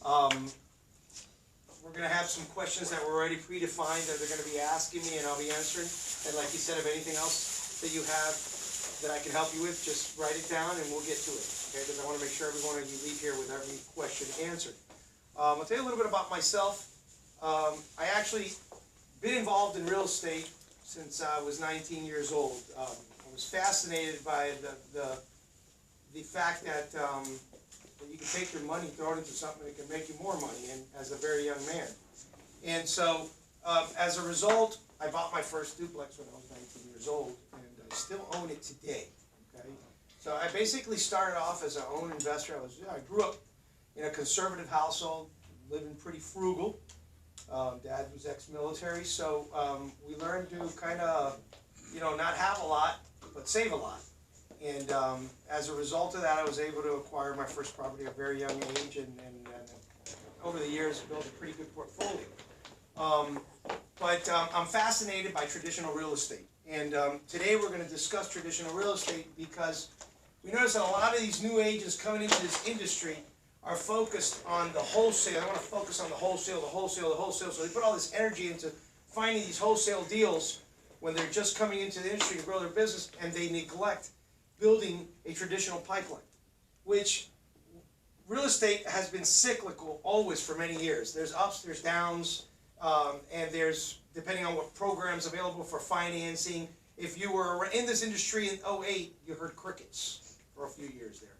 We're going to have some questions that were already predefined that they're going to be asking me, and I'll be answering. And like you said, if anything else that you have that I can help you with, just write it down and we'll get to it. Okay? Because I want to make sure every one of you leave here with every question answered. I'll tell you a little bit about myself. I actually been involved in real estate since I was 19 years old. I was fascinated by the fact that you can take your money, throw it into something that can make you more money, and as a very young man. And so, as a result, I bought my first duplex when I was 19 years old, and I still own it today. Okay, so I basically started off as an own investor. I grew up in a conservative household, living pretty frugal. Dad was ex-military, so we learned to kind of, not have a lot, but save a lot. And as a result of that, I was able to acquire my first property at a very young age, and over the years built a pretty good portfolio. But I'm fascinated by traditional real estate. And today we're going to discuss traditional real estate because we notice that a lot of these new agents coming into this industry are focused on the wholesale. I want to focus on the wholesale, the wholesale, the wholesale. So they put all this energy into finding these wholesale deals when they're just coming into the industry to grow their business, and they neglect building a traditional pipeline, which real estate has been cyclical always for many years. There's ups, there's downs, and there's, depending on what programs available for financing. If you were in this industry in 2008, you heard crickets for a few years there.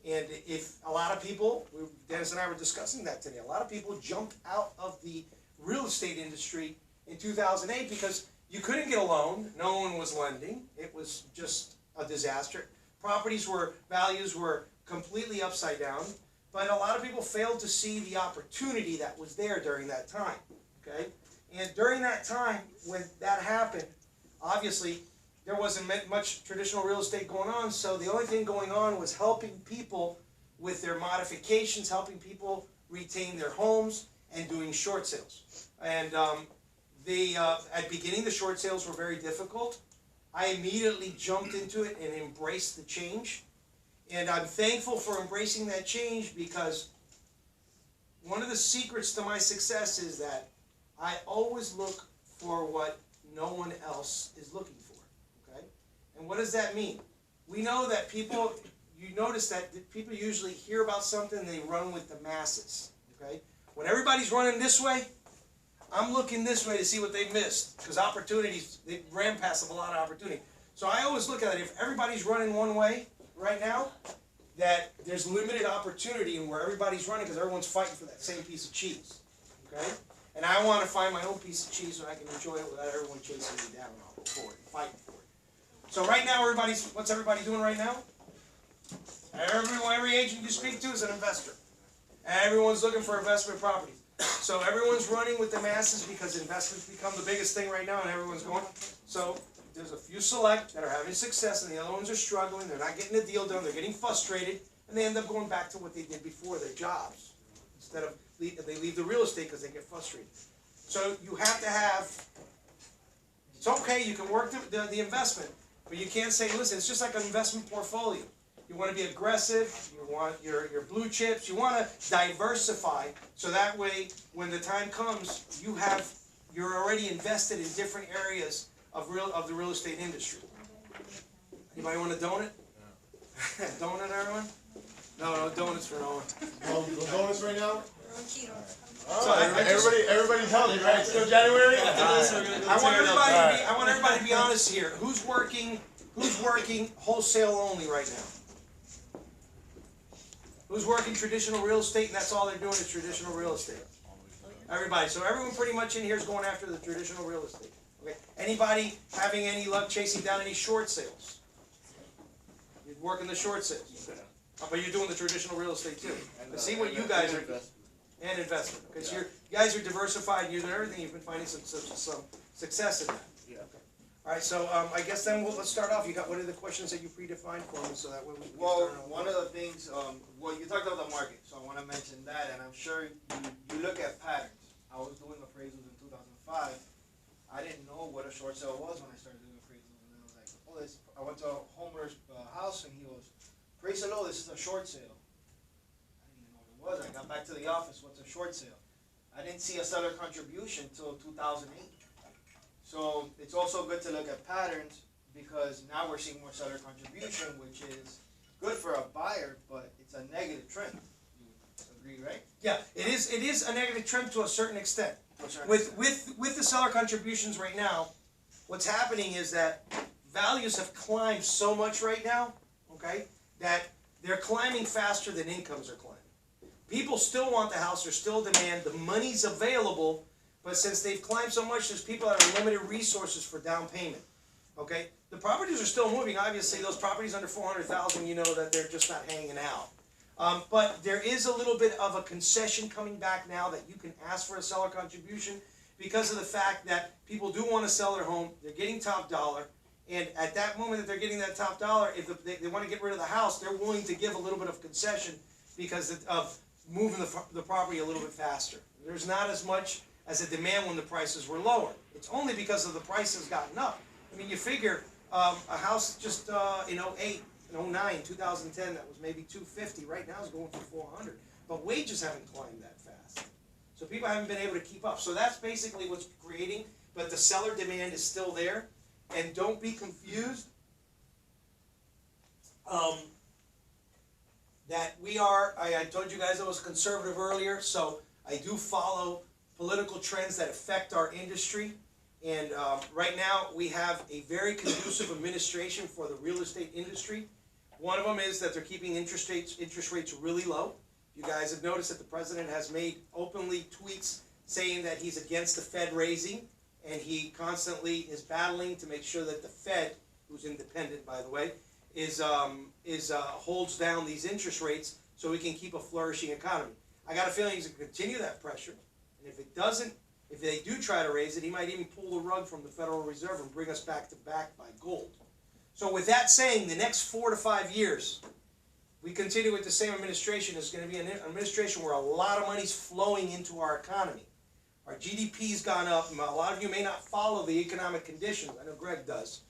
And if a lot of people, Dennis and I were discussing that today, a lot of people jumped out of the real estate industry in 2008 because you couldn't get a loan, no one was lending, it was just a disaster. Values were completely upside down, but a lot of people failed to see the opportunity that was there during that time, okay? And during that time, when that happened, obviously, there wasn't much traditional real estate going on, so the only thing going on was helping people with their modifications, helping people retain their homes, and doing short sales. And at the beginning, the short sales were very difficult. I immediately jumped into it and embraced the change. And I'm thankful for embracing that change because one of the secrets to my success is that I always look for what no one else is looking for. Okay? And what does that mean? We know that people, you notice that people usually hear about something and they run with the masses. Okay? When everybody's running this way, I'm looking this way to see what they missed, because opportunities, they ran past a lot of opportunity. So I always look at it, if everybody's running one way right now, that there's limited opportunity in where everybody's running because everyone's fighting for that same piece of cheese. Okay? And I want to find my own piece of cheese so I can enjoy it without everyone chasing me down and I'll go for it and fighting for it. So right now, what's everybody doing right now? Every agent you speak to is an investor. Everyone's looking for investment properties. So everyone's running with the masses because investments become the biggest thing right now and everyone's going. So there's a few select that are having success and the other ones are struggling. They're not getting the deal done. They're getting frustrated. And they end up going back to what they did before, their jobs. Instead of, they leave the real estate because they get frustrated. So you have to have, it's okay, you can work the investment. But you can't say, listen, it's just like an investment portfolio. You want to be aggressive, you want your blue chips, you want to diversify so that way when the time comes, you're already invested in different areas of the real estate industry. Anybody want a donut? No. Donut, everyone? No donuts for no one. No donuts right now? We're on keto. So everybody's healthy, right? It's still January? I want everybody to be honest here. Who's working wholesale only right now? Who's working traditional real estate and that's all they're doing is traditional real estate? Everybody. So everyone pretty much in here is going after the traditional real estate. Okay. Anybody having any luck chasing down any short sales? You're working the short sales. But you're doing the traditional real estate too. And see what you guys are doing. And investment. Because you guys are diversified and you're doing everything. You've been finding some success in that. Yeah. Okay. All right, so I guess then let's start off. What are the questions that you predefined for me so that way we can Well, one of the things, well, you talked about the market, so I want to mention that, and I'm sure you look at patterns. I was doing appraisals in 2005. I didn't know what a short sale was when I started doing appraisals, and I was like, oh, I went to a homeowner's house, and he goes, praise the Lord, this is a short sale. I didn't even know what it was. I got back to the office, what's a short sale? I didn't see a seller contribution till 2008. So it's also good to look at patterns, because now we're seeing more seller contribution, which is good for a buyer, but it's a negative trend. You agree, right? Yeah, it is a negative trend to a certain extent. With the seller contributions right now, what's happening is that values have climbed so much right now, okay, that they're climbing faster than incomes are climbing. People still want the house, there's still demand, the money's available, but since they've climbed so much, there's people that have limited resources for down payment. Okay, the properties are still moving. Obviously, those properties under 400,000, you know that they're just not hanging out. But there is a little bit of a concession coming back now that you can ask for a seller contribution because of the fact that people do want to sell their home. They're getting top dollar, and at that moment that they're getting that top dollar, if they want to get rid of the house, they're willing to give a little bit of concession because of moving the property a little bit faster. There's not as much as a demand when the prices were lower. It's only because of the prices gotten up. I mean, you figure a house just in 08, in 09, 2010 that was maybe $250. Right now is going for $400. But wages haven't climbed that fast, so people haven't been able to keep up. So that's basically what's creating. But the seller demand is still there, and don't be confused that we are. I told you guys I was conservative earlier, so I do follow political trends that affect our industry. And right now we have a very conducive administration for the real estate industry. One of them is that they're keeping interest rates really low. You guys have noticed that the president has made openly tweets saying that he's against the Fed raising, and he constantly is battling to make sure that the Fed, who's independent by the way, holds down these interest rates so we can keep a flourishing economy. I got a feeling he's going to continue that pressure, and if they do try to raise it, he might even pull the rug from the Federal Reserve and bring us back to back by gold. So with that saying, the next 4 to 5 years, we continue with the same administration. It's going to be an administration where a lot of money's flowing into our economy. Our GDP's gone up. A lot of you may not follow the economic conditions. I know Greg does.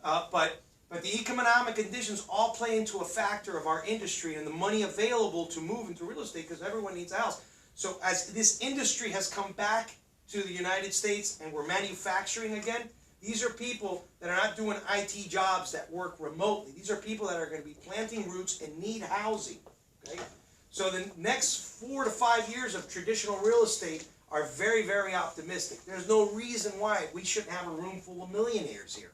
But the economic conditions all play into a factor of our industry and the money available to move into real estate because everyone needs a house. So as this industry has come back to the United States and we're manufacturing again, these are people that are not doing IT jobs that work remotely. These are people that are going to be planting roots and need housing. Okay? So the next 4 to 5 years of traditional real estate are very, very optimistic. There's no reason why we shouldn't have a room full of millionaires here.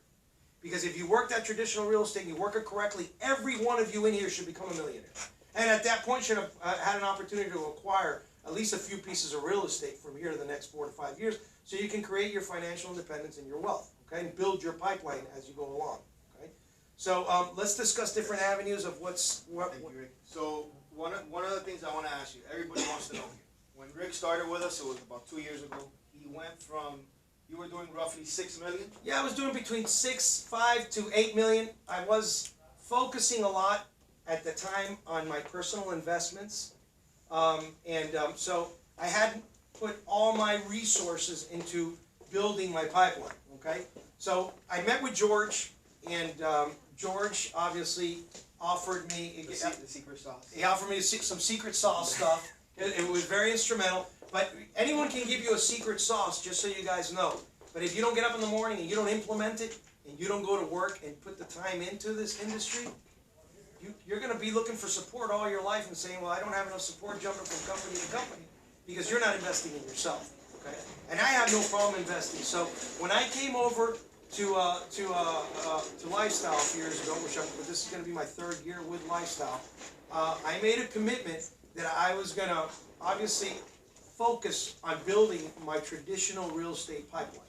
Because if you work that traditional real estate and you work it correctly, every one of you in here should become a millionaire. And at that point should have had an opportunity to acquire at least a few pieces of real estate from here to the next 4 to 5 years so you can create your financial independence and your wealth, okay, and build your pipeline as you go along, okay? So let's discuss different avenues of what. Thank you, Rick. So one of the things I want to ask you, everybody wants to know here. When Rick started with us, it was about 2 years ago. He went from, you were doing roughly 6 million? Yeah, I was doing between 5 to 8 million. I was focusing a lot at the time on my personal investments. So I hadn't put all my resources into building my pipeline, okay? So I met with George, and George obviously offered me The secret sauce. He offered me some secret sauce stuff. It was very instrumental. But anyone can give you a secret sauce, just so you guys know. But if you don't get up in the morning and you don't implement it, and you don't go to work and put the time into this industry, you're going to be looking for support all your life and saying, well, I don't have enough support jumping from company to company, because you're not investing in yourself. Okay? And I have no problem investing. So when I came over to Lifestyle a few years ago, but this is going to be my 3rd year with Lifestyle, I made a commitment that I was going to obviously focus on building my traditional real estate pipeline.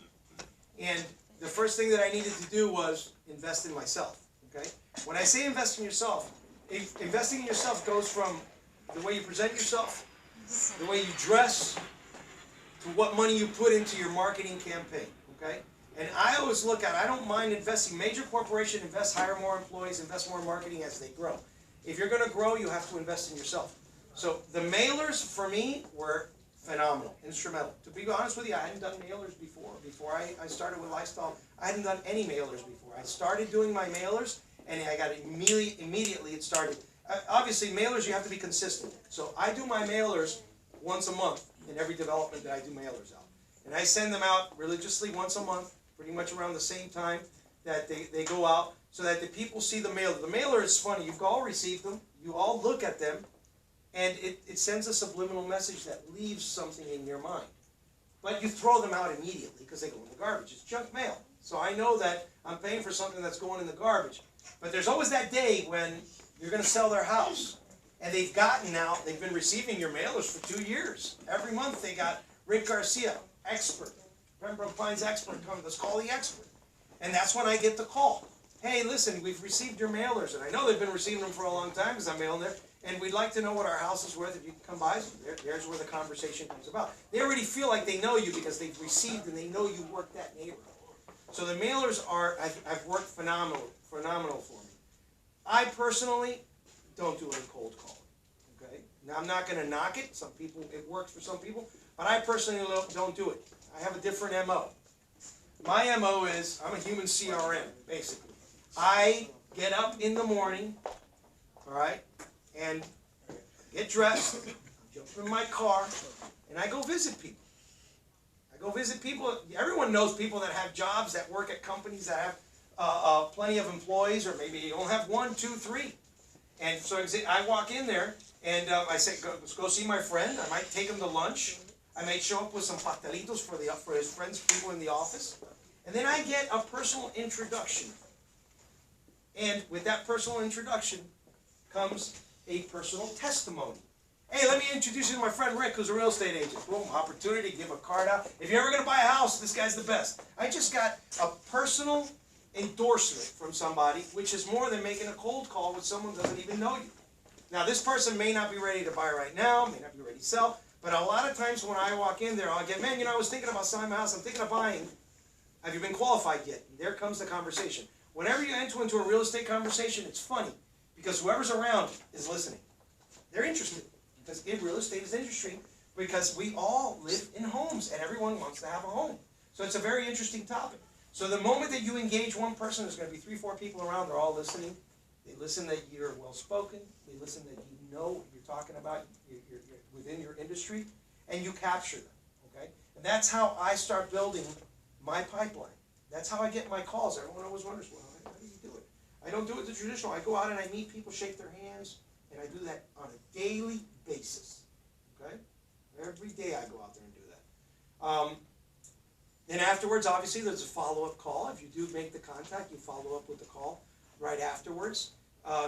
And the first thing that I needed to do was invest in myself. Okay? When I say invest in yourself, investing in yourself goes from the way you present yourself, the way you dress, to what money you put into your marketing campaign. Okay? And I always look at, I don't mind investing. Major corporation invest, hire more employees, invest more in marketing as they grow. If you're going to grow, you have to invest in yourself. So the mailers for me were phenomenal, instrumental. To be honest with you, I hadn't done mailers before. Before I started with Lifestyle, I hadn't done any mailers before. I started doing my mailers, and I got immediately it started obviously mailers, you have to be consistent. So I do my mailers once a month in every development that I do mailers out. And I send them out religiously once a month, pretty much around the same time that they go out, so that the people see the mailer. The mailer is funny, you've all received them, you all look at them, and it sends a subliminal message that leaves something in your mind. But you throw them out immediately because they go in the garbage. It's junk mail. So I know that I'm paying for something that's going in the garbage. But there's always that day when you're going to sell their house. And they've been receiving your mailers for 2 years. Every month they got Rick Garcia, expert. Pembroke Pines expert, come, let's call the expert. And that's when I get the call. Hey, listen, we've received your mailers. And I know they've been receiving them for a long time because I'm mailing there. And we'd like to know what our house is worth if you can come by. There's where the conversation comes about. They already feel like they know you because they've received and they know you work that neighborhood. So the mailers I've worked phenomenal for me. I personally don't do any cold calling. Okay? Now I'm not going to knock it. Some people, it works for some people. But I personally don't do it. I have a different MO. My MO is, I'm a human CRM, basically. I get up in the morning, all right, and get dressed, jump in my car, and I go visit people. I go visit people. Everyone knows people that have jobs, that work at companies that have plenty of employees, or maybe you don't have 1, 2, 3. And so I walk in there, and I say, let's go see my friend. I might take him to lunch. I might show up with some pastelitos for his friends, people in the office. And then I get a personal introduction. And with that personal introduction comes a personal testimony. Hey, let me introduce you to my friend Rick, who's a real estate agent. Boom, opportunity, give a card out. If you're ever going to buy a house, this guy's the best. I just got a personal endorsement from somebody, which is more than making a cold call with someone who doesn't even know you. Now, this person may not be ready to buy right now, may not be ready to sell, but a lot of times when I walk in there, I'll get, man, I was thinking about selling my house, I'm thinking of buying. Have you been qualified yet? And there comes the conversation. Whenever you enter into a real estate conversation, it's funny, because whoever's around is listening. They're interested, because real estate is interesting, because we all live in homes, and everyone wants to have a home. So it's a very interesting topic. So the moment that you engage one person, there's going to be 3, 4 people around, they're all listening. They listen that you're well-spoken, they listen that you know what you're talking about, you're within your industry, and you capture them, okay? And that's how I start building my pipeline. That's how I get my calls. Everyone always wonders, well, how do you do it? I don't do it the traditional. I go out and I meet people, shake their hands, and I do that on a daily basis, okay? Every day I go out there and do that. Then afterwards, obviously, there's a follow-up call. If you do make the contact, you follow up with the call right afterwards.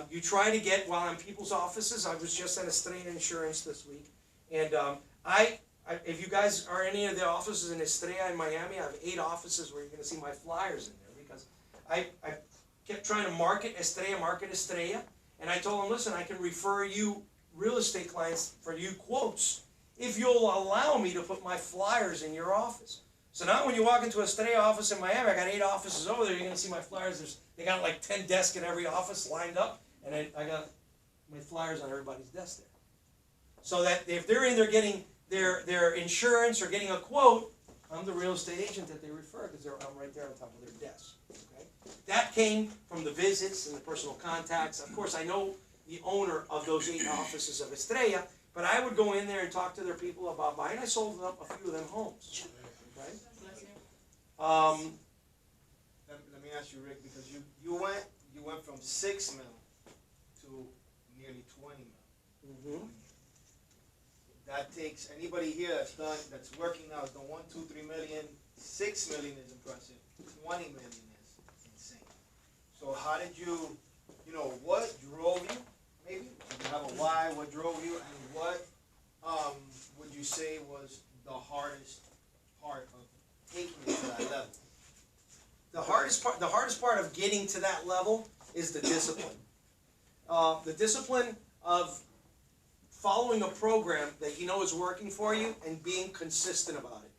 You try to get, while in people's offices, I was just at Estrella Insurance this week, and if you guys are in any of the offices in Estrella in Miami, I have 8 offices where you're going to see my flyers in there, because I kept trying to market Estrella, and I told them, listen, I can refer you real estate clients for you quotes if you'll allow me to put my flyers in your office. So now when you walk into a Estrella office in Miami, I got 8 offices over there, you're going to see my flyers. They got like 10 desks in every office lined up, and I got my flyers on everybody's desk there. So that if they're in there getting their insurance or getting a quote, I'm the real estate agent that they refer, because I'm right there on top of their desk. Okay? That came from the visits and the personal contacts. Of course, I know the owner of those 8 offices of Estrella, but I would go in there and talk to their people about buying. I sold up a few of them homes. Okay? Let me ask you, Rick, because you went from 6 mil to nearly 20 mil. Mm-hmm. That takes anybody here that's working now has done 1, 2, 3 million. 6 million is impressive. 20 million is insane. So how did you what drove you? Maybe do you have a why? What drove you, and what would you say was the hardest part of taking you to that level? The hardest part of getting to that level is the discipline. The discipline of following a program that you know is working for you and being consistent about it.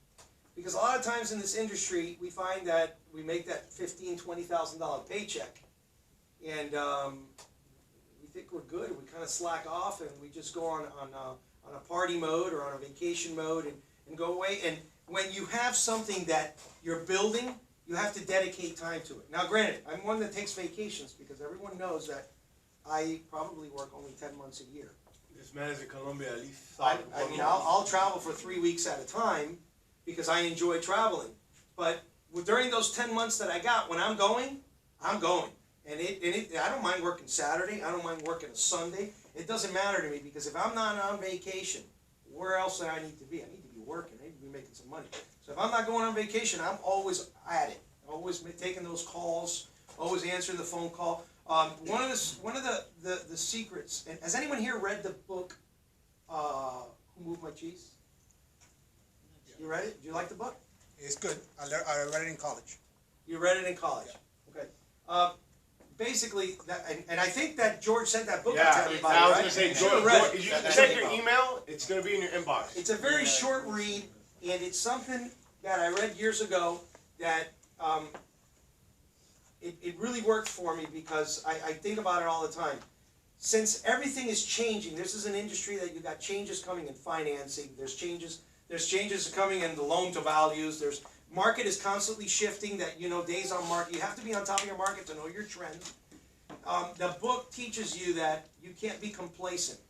Because a lot of times in this industry, we find that we make that $15,000, $20,000 paycheck, and we think we're good. We kind of slack off, and we just go on a party mode or on a vacation mode and go away. And when you have something that you're building, you have to dedicate time to it. Now, granted, I'm one that takes vacations, because everyone knows that I probably work only 10 months a year. This man is in Colombia at least. I mean, I'll travel for 3 weeks at a time because I enjoy traveling. But during those 10 months that I got, when I'm going, I'm going. And I don't mind working Saturday. I don't mind working a Sunday. It doesn't matter to me because if I'm not on vacation, where else do I need to be? I need to be working. I need to be making some money. So if I'm not going on vacation, I'm always at it. Always taking those calls, always answering the phone call. One of the secrets, and has anyone here read the book, Who Moved My Cheese? You read it? Do you like the book? It's good. I read it in college. You read it in college? Okay. Basically, and I think that George sent that book out to everybody, I was right? gonna say, You should have read it. you check your email, it's gonna be in your inbox. It's a very short read, and it's something that I read years ago that it really worked for me because I think about it all the time. Since everything is changing, this is an industry that you got changes coming in financing. There's changes coming in the loan to values. There's market is constantly shifting. That days on market. You have to be on top of your market to know your trend. The book teaches you that you can't be complacent.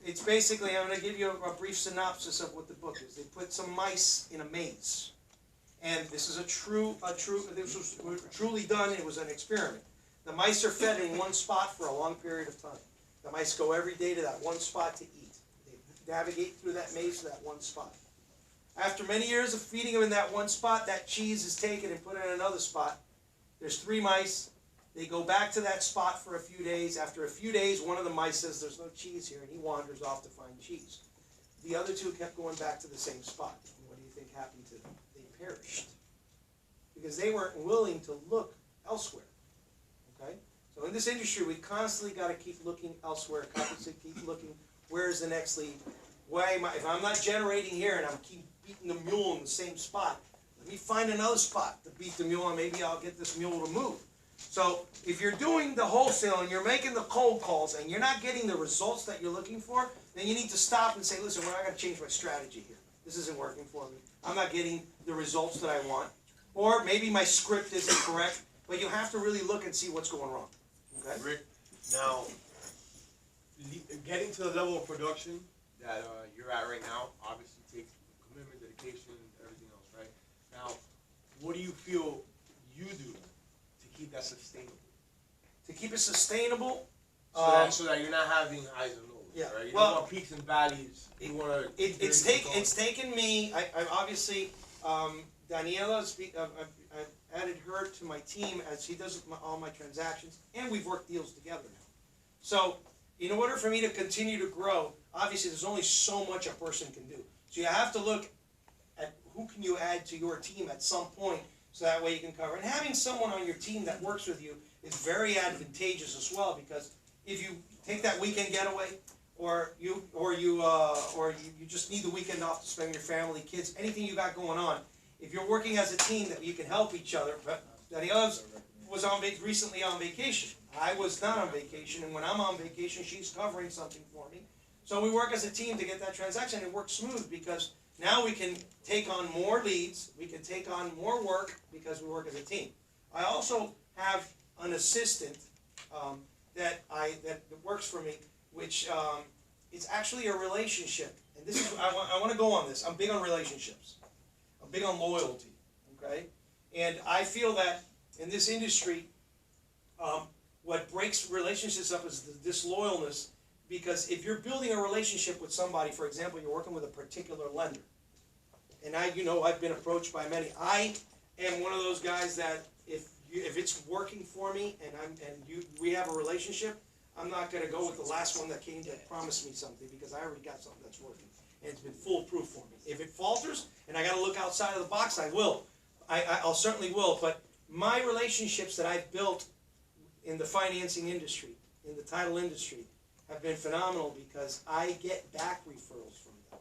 It's basically, I'm going to give you a brief synopsis of what the book is. They put some mice in a maze. And this is this was truly done. It was an experiment. The mice are fed in one spot for a long period of time. The mice go every day to that one spot to eat. They navigate through that maze to that one spot. After many years of feeding them in that one spot, that cheese is taken and put in another spot. There's 3 mice. They go back to that spot for a few days. After a few days, one of the mice says, "There's no cheese here," and he wanders off to find cheese. The other 2 kept going back to the same spot. And what do you think happened to them? They perished because they weren't willing to look elsewhere. Okay? So in this industry, we constantly got to keep looking elsewhere, constantly keep looking, where's the next lead? If I'm not generating here and I'm keep beating the mule in the same spot, let me find another spot to beat the mule and maybe I'll get this mule to move. So if you're doing the wholesale and you're making the cold calls and you're not getting the results that you're looking for, then you need to stop and say, listen, I got to change my strategy here. This isn't working for me. I'm not getting the results that I want. Or maybe my script isn't correct, but you have to really look and see what's going wrong. Okay? Rick, now, getting to the level of production that you're at right now obviously takes commitment, dedication, everything else, right? Now, what do you feel you do to keep that sustainable? To keep it sustainable, So that you're not having highs and lows, yeah, right? You well, don't want peaks and valleys. You want to. it's taken me. I obviously Daniela's. I've added her to my team as she does all my transactions, and we've worked deals together now. So, in order for me to continue to grow, obviously there's only so much a person can do. So you have to look at who can you add to your team at some point, so that way you can cover. And having someone on your team that works with you is very advantageous as well, because if you take that weekend getaway, or you just need the weekend off to spend with your family, kids, anything you got going on, if you're working as a team, that you can help each other. But Daniela was recently on vacation. I was not on vacation, and when I'm on vacation, she's covering something for me. So we work as a team to get that transaction. It works smooth because now we can take on more leads. We can take on more work because we work as a team. I also have an assistant that works for me, which it's actually a relationship. And this is I want to go on this. I'm big on relationships. I'm big on loyalty. Okay, and I feel that in this industry, what breaks relationships up is the disloyalness. Because if you're building a relationship with somebody, for example, you're working with a particular lender, and I've been approached by many. I am one of those guys that if it's working for me we have a relationship, I'm not going to go with the last one that came to promise me something, because I already got something that's working and it's been foolproof for me. If it falters and I got to look outside of the box, I will. I'll certainly will. But my relationships that I've built in the financing industry, in the title industry, have been phenomenal, because I get back referrals from them,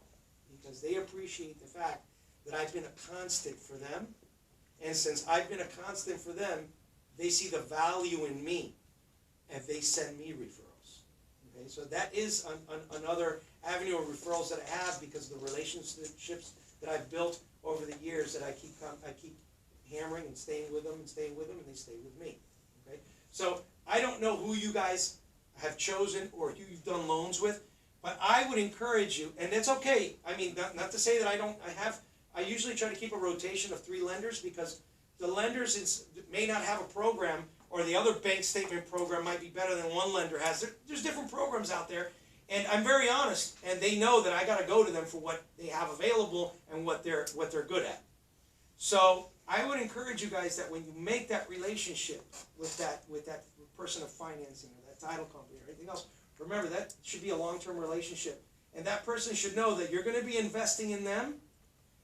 because they appreciate the fact that I've been a constant for them, and since I've been a constant for them, they see the value in me, and they send me referrals. Okay, so that is another avenue of referrals that I have, because of the relationships that I've built over the years, that I keep hammering and staying with them, and they stay with me. Okay, so I don't know who you guys have chosen or who you've done loans with. But I would encourage you, and it's okay. I mean, not to say that I usually try to keep a rotation of 3 lenders because the lenders may not have a program, or the other bank statement program might be better than one lender has. There's different programs out there, and I'm very honest, and they know that I got to go to them for what they have available and what they're good at. So I would encourage you guys that when you make that relationship with that person of financing or that title company or anything else, remember that should be a long-term relationship, and that person should know that you're going to be investing in them,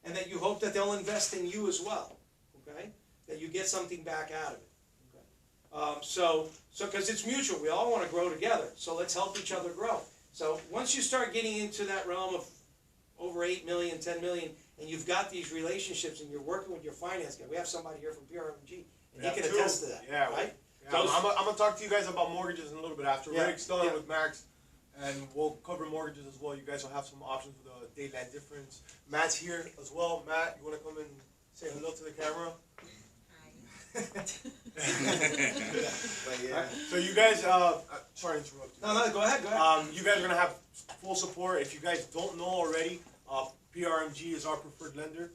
and that you hope that they'll invest in you as well. Okay, that you get something back out of it. Okay, so because it's mutual, we all want to grow together. So let's help each other grow. So once you start getting into that realm of over 8 million, 10 million, and you've got these relationships, and you're working with your finance guy. We have somebody here from PRMG, and he can attest to that. Yeah, right. Yeah, I'm gonna talk to you guys about mortgages in a little bit after. Yeah, Rick's done yeah. with Max, and we'll cover mortgages as well. You guys will have some options for the daylight difference. Matt's here as well. Matt, you wanna come and say hello to the camera? But yeah. So you guys, sorry to interrupt you. No, go ahead. You guys are gonna have full support. If you guys don't know already, PRMG is our preferred lender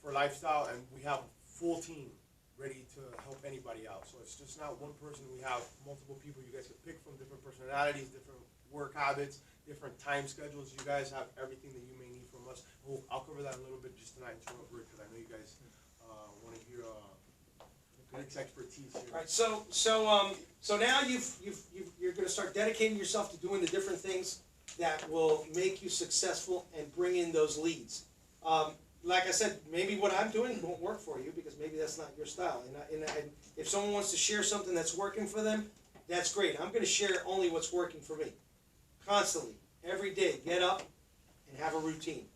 for lifestyle, and we have a full team ready to help anybody out. So it's just not one person. We have multiple people you guys can pick from, different personalities, different work habits, different time schedules. You guys have everything that you may need from us. I'll cover that a little bit just tonight, because I know you guys want to hear Rick's expertise here. All right, so now you're going to start dedicating yourself to doing the different things that will make you successful and bring in those leads. Like I said, maybe what I'm doing won't work for you because maybe that's not your style. And if someone wants to share something that's working for them, that's great. I'm going to share only what's working for me. Constantly, every day, get up and have a routine.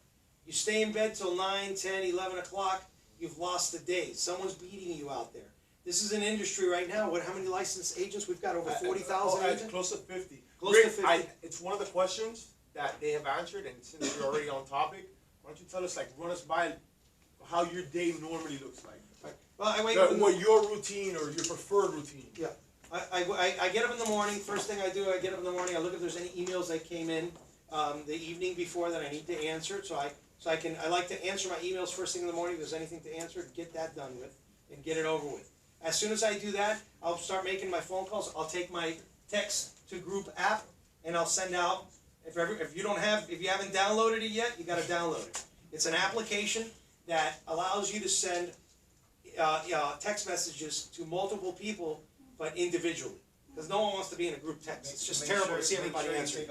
You stay in bed till 9, 10, 11 o'clock, you've lost the day. Someone's beating you out there. This is an industry right now. How many licensed agents? We've got over 40,000 agents? Close to 50. Close Rick, to 50. It's one of the questions that they have answered, and since you're already on topic, why don't you tell us, run us by how your day normally looks like? Right. Well, I wake up in the, what your routine or your preferred routine? yeah. I get up in the morning. First thing I do, I get up in the morning. I look if there's any emails that came in the evening before that I need to answer. I like to answer my emails first thing in the morning. If there's anything to answer, get that done with and get it over with. As soon as I do that, I'll start making my phone calls. I'll take my text to group app and I'll send out. If you haven't downloaded it yet, you got to download it. It's an application that allows you to send text messages to multiple people, but individually. Because no one wants to be in a group text. It's just terrible to see everybody answering.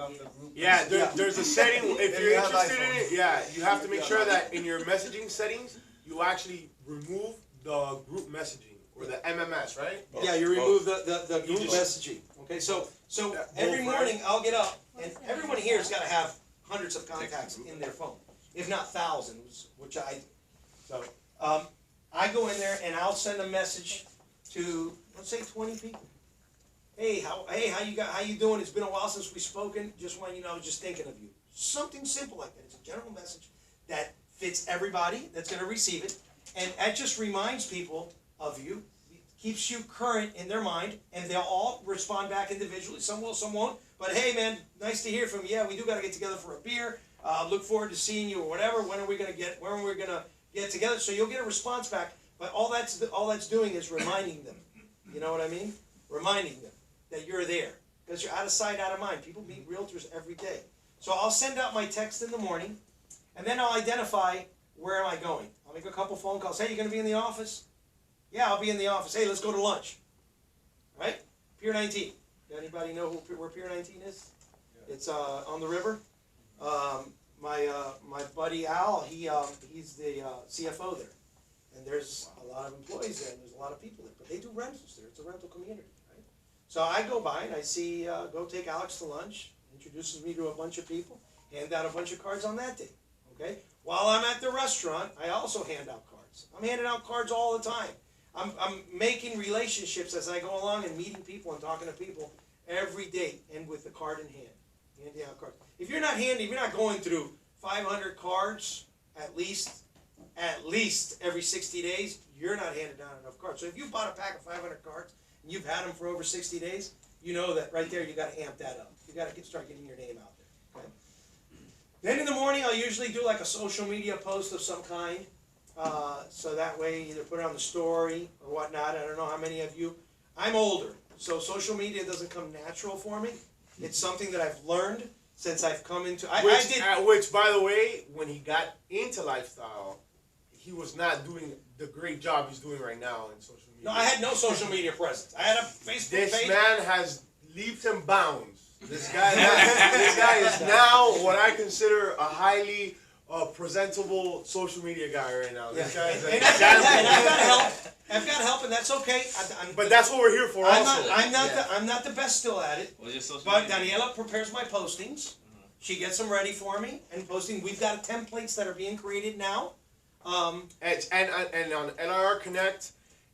Yeah, there's a setting. If you're have interested in iPhones. it, yeah, you have to make sure that in your messaging settings, you actually remove the group messaging or the MMS, right? Yeah, you remove the group messaging. Okay, so every morning I'll get up, and everyone here's got to have hundreds of contacts in their phone, if not thousands, which I do. So I go in there and I'll send a message to, let's say, 20 people. Hey, how you doing? It's been a while since we've spoken. Just want you to know, I was just thinking of you. Something simple like that. It's a general message that fits everybody that's going to receive it, and that just reminds people of you, keeps you current in their mind, and they'll all respond back individually. Some will, some won't. But hey, man, nice to hear from you. Yeah, we do got to get together for a beer. Look forward to seeing you or whatever. When are we gonna get together? So you'll get a response back. But all that's doing is reminding them. You know what I mean? Reminding them that you're there, because you're out of sight, out of mind. People meet realtors every day. So I'll send out my text in the morning, and then I'll identify where am I going. I'll make a couple phone calls. Hey, you gonna be in the office? Yeah, I'll be in the office. Hey, let's go to lunch. Right? Pier 19. Anybody know where Pier 19 is? Yeah. It's on the river. My buddy Al, he's the CFO there, and there's a lot of employees there, and there's a lot of people there. But they do rentals there. It's a rental community, right? So I go by and I see go take Alex to lunch, introduces me to a bunch of people, hand out a bunch of cards on that day. Okay. While I'm at the restaurant, I also hand out cards. I'm handing out cards all the time. I'm making relationships as I go along and meeting people and talking to people every day, and with the card in hand, handing out cards. If you're not going through 500 cards at least every 60 days, you're not handing down enough cards. So if you bought a pack of 500 cards and you've had them for over 60 days, you know that right there you got to amp that up. You got to start getting your name out there. Okay. Then in the morning, I'll usually do like a social media post of some kind. So that way, either put it on the story or whatnot. I don't know how many of you. I'm older, so social media doesn't come natural for me. It's something that I've learned since I've come into. Which, by the way, when he got into lifestyle, he was not doing the great job he's doing right now in social media. No, I had no social media presence. I had a Facebook page. This man has leaps and bounds. This guy is now what I consider a highly presentable social media guy right now. This guy is an example. And I've got help. I've got help, and that's okay. But that's what we're here for. I'm not the best still at it. What's your social But media? Daniela prepares my postings. She gets them ready for me and posting. We've got templates that are being created now. And on NIR Connect,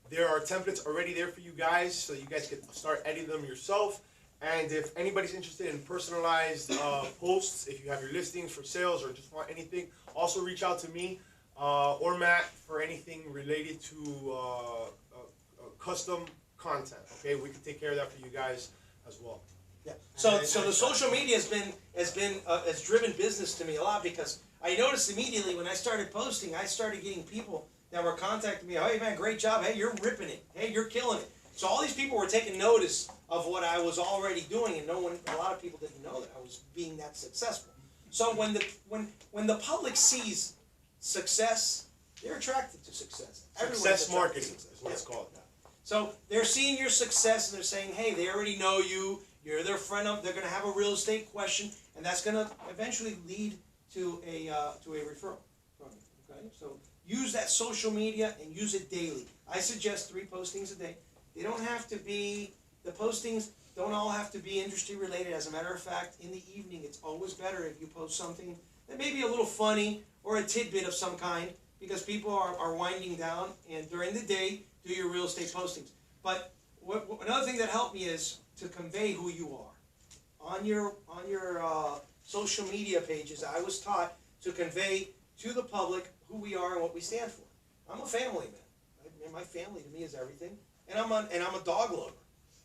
there are templates already there for you guys, so you guys can start editing them yourself. And if anybody's interested in personalized posts, if you have your listings for sales or just want anything, also reach out to me or Matt for anything related to custom content. Okay, we can take care of that for you guys as well. Yeah. So the social media has driven business to me a lot, because I noticed immediately when I started posting, I started getting people that were contacting me. Hey man, great job. Hey, you're ripping it. Hey, you're killing it. So all these people were taking notice of what I was already doing, and a lot of people didn't know that I was being that successful. So when the public sees success, they're attracted to success. Success marketing is what it's called. So they're seeing your success, and they're saying, hey, they already know you. You're their friend. They're going to have a real estate question, and that's going to eventually lead to a referral from you. Okay, so use that social media and use it daily. I suggest 3 postings a day. They don't have to be, the postings don't all have to be industry related. As a matter of fact, in the evening, it's always better if you post something that may be a little funny or a tidbit of some kind, because people are winding down, and during the day, do your real estate postings. But another thing that helped me is to convey who you are. On your social media pages, I was taught to convey to the public who we are and what we stand for. I'm a family man. My family to me is everything. And I'm a dog lover.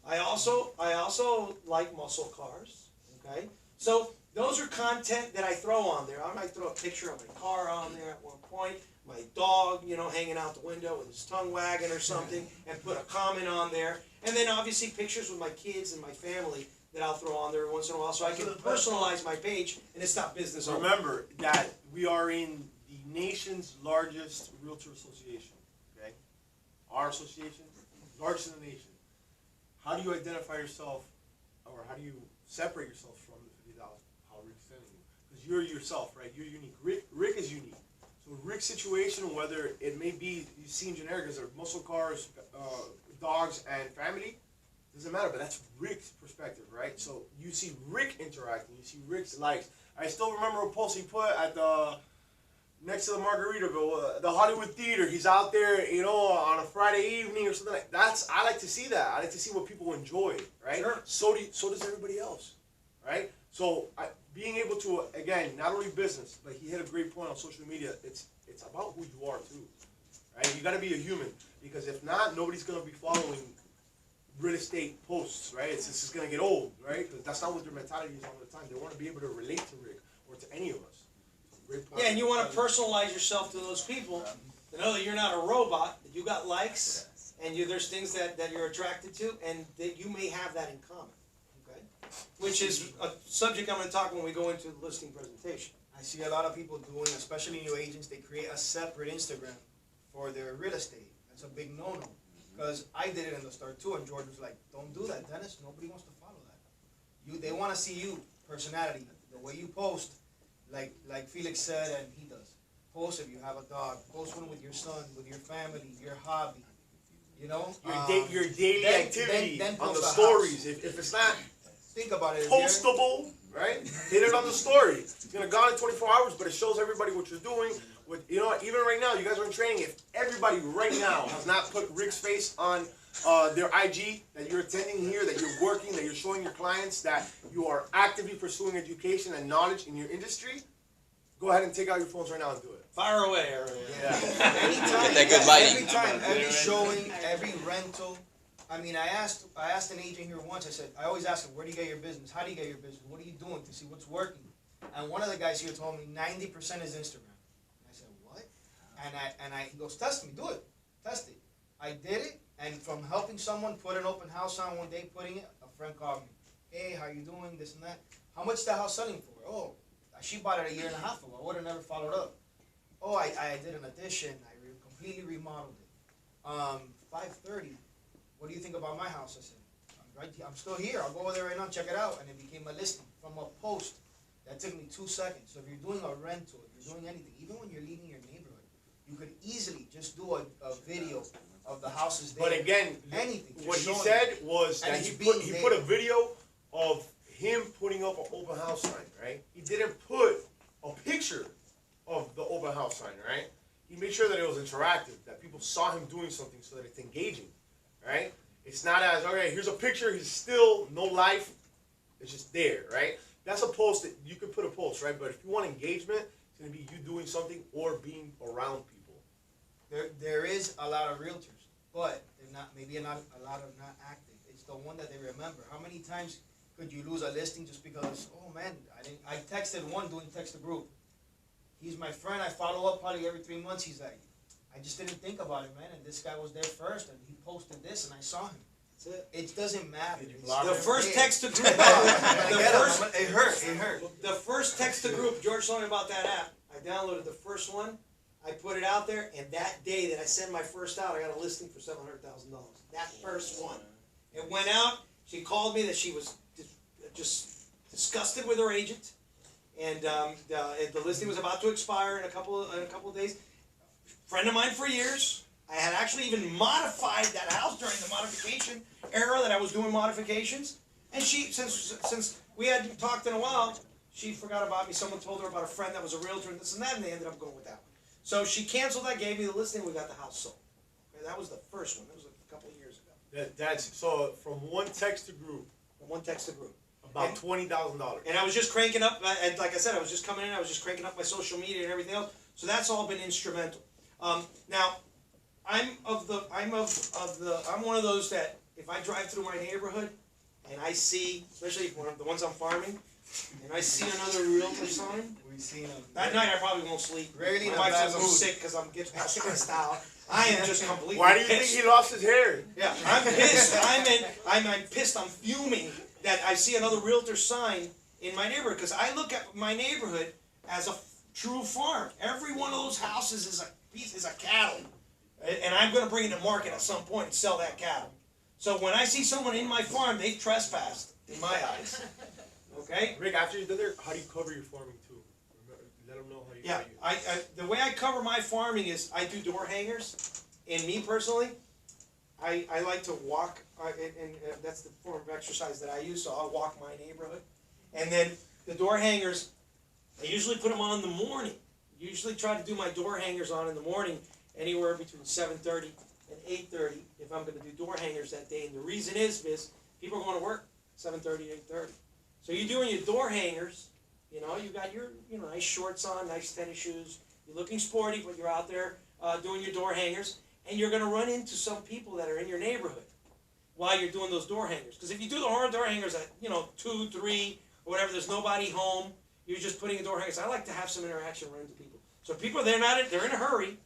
I also like muscle cars. Okay, so those are content that I throw on there. I might throw a picture of my car on there at one point, my dog, hanging out the window with his tongue wagging or something, and put a comment on there. And then obviously pictures with my kids and my family that I'll throw on there every once in a while, so I can personalize my page and it's not business only. Remember that we are in the nation's largest realtor association. Okay, our association, largest in the nation. How do you identify yourself, or how do you separate yourself from the 50,000? How Rick's telling you, because you're yourself, right? You're unique. Rick is unique. So Rick's situation, whether it may be you see in generic as muscle cars, dogs, and family, doesn't matter. But that's Rick's perspective, right? So you see Rick interacting. You see Rick's likes. I still remember a post he put at the next to the Margaritaville, the Hollywood Theater. He's out there, on a Friday evening or something like that. I like to see that. I like to see what people enjoy, right? Sure. So does everybody else, right? So being able to, again, not only business, but he hit a great point on social media. It's about who you are too, right? You got to be a human, because if not, nobody's gonna be following real estate posts, right? It's just gonna get old, right? Because that's not what their mentality is all the time. They want to be able to relate to Rick or to any of us. Yeah, and you want to personalize yourself to those people to know that you're not a robot, that you got likes, and there's things that you're attracted to, and that you may have that in common. Okay, which is a subject I'm going to talk when we go into the listing presentation. I see a lot of people doing, especially new agents, they create a separate Instagram for their real estate. That's a big no-no. Because I did it in the start too, and George was like, don't do that, Dennis. Nobody wants to follow that. They want to see you, personality, the way you post, like Felix said, and he does. Post if you have a dog. Post one with your son, with your family, your hobby. Your daily activity then on the post a house. house. If it's not Think about it. postable, right? Hit it on the story. It's gonna go in 24 hours, but it shows everybody what you're doing. Even right now, you guys are in training. If everybody right now has not put Rick's face on their IG, that you're attending here, that you're working, that you're showing your clients that you are actively pursuing education and knowledge in your industry, go ahead and take out your phones right now and do it. Fire away, Anytime, That good lighting. every time, every showing, every rental, I mean, I asked an agent here once, I said, I always ask him, where do you get your business? How do you get your business? What are you doing to see what's working? And one of the guys here told me 90% is Instagram. And I said, what? He goes, test me, do it. Test it. I did it, and from helping someone put an open house on one day, putting it, a friend called me. Hey, how you doing? This and that. How much is the house selling for? Oh, she bought it a year and a half ago. I would have never followed up. Oh, I did an addition. I completely remodeled it. 5:30. What do you think about my house? I said, I'm still here. I'll go over there right now and check it out. And it became a listing from a post. That took me 2 seconds. So if you're doing a rental, if you're doing anything, even when you're leaving your neighborhood, you could easily just do a video of the houses there. But again, anything. what he showing said it. was And that it's he being put a there. video of him putting up an open house sign, right? He didn't put a picture of the open house sign, right? He made sure that it was interactive, that people saw him doing something so that it's engaging, right? It's not as, okay, here's a picture, he's still, no life, it's just there, right? That's a post that you could put a post, right? But if you want engagement, it's going to be you doing something or being around people. There is a lot of realtors, but they're not, maybe not a lot of not active. It's the one that they remember. How many times could you lose a listing just because, oh man, I texted one doing text a group. He's my friend, I follow up probably every 3 months. He's like, I just didn't think about it, man, and this guy was there first, and he posted this, and I saw him. That's it. It doesn't matter. Did you It's block The him? first there. text to group, It hurt. the first text to group, George told me about that app. I downloaded the first one, I put it out there, and that day that I sent my first out, I got a listing for $700,000. That first one. It went out, she called me that she was just disgusted with her agent, and the listing was about to expire in a couple of days. Friend of mine for years. I had actually even modified that house during the modification era that I was doing modifications. And she, since we hadn't talked in a while, she forgot about me. Someone told her about a friend that was a realtor and this and that, and they ended up going with that one. So she canceled that, gave me the listing, we got the house sold. Okay, that was the first one. That was a couple of years ago. That's so from one text to group, The one text to group. about $20,000. And I was just cranking up, and like I said, I was just coming in, I was just cranking up my social media and everything else. So that's all been instrumental. Now, I'm one of those that if I drive through my neighborhood and I see, especially one of the ones I'm farming, and I see another realtor sign, We've seen them. that night I probably won't sleep. Rarely in My a wife bad says I'm mood. sick because I'm getting stressed out. I am just completely Why do you think pissed. he lost his hair? Yeah, I'm pissed. I'm pissed. I'm fuming that I see another realtor sign in my neighborhood because I look at my neighborhood as a true farm. Every one of those houses is a cattle, and I'm going to bring it to market at some point and sell that cattle. So when I see someone in my farm, they've trespassed in my eyes. Okay. Rick, after you did there, how do you cover your farming too? Let them know how you. Yeah, the way I cover my farming is I do door hangers, and me personally, I like to walk, and that's the form of exercise that I use. So I'll walk my neighborhood, and then the door hangers, I usually put them on in the morning. Usually try to do my door hangers on in the morning, anywhere between 7:30 and 8:30 if I'm going to do door hangers that day. And the reason is people are going to work 7:30, 8:30. So you're doing your door hangers. You know, you got your nice shorts on, nice tennis shoes. You're looking sporty, but you're out there doing your door hangers, and you're going to run into some people that are in your neighborhood while you're doing those door hangers. Because if you do the door hangers at 2, 3, or whatever, there's nobody home. You're just putting a door hangers. I like to have some interaction, run into people. So people, they're in a hurry,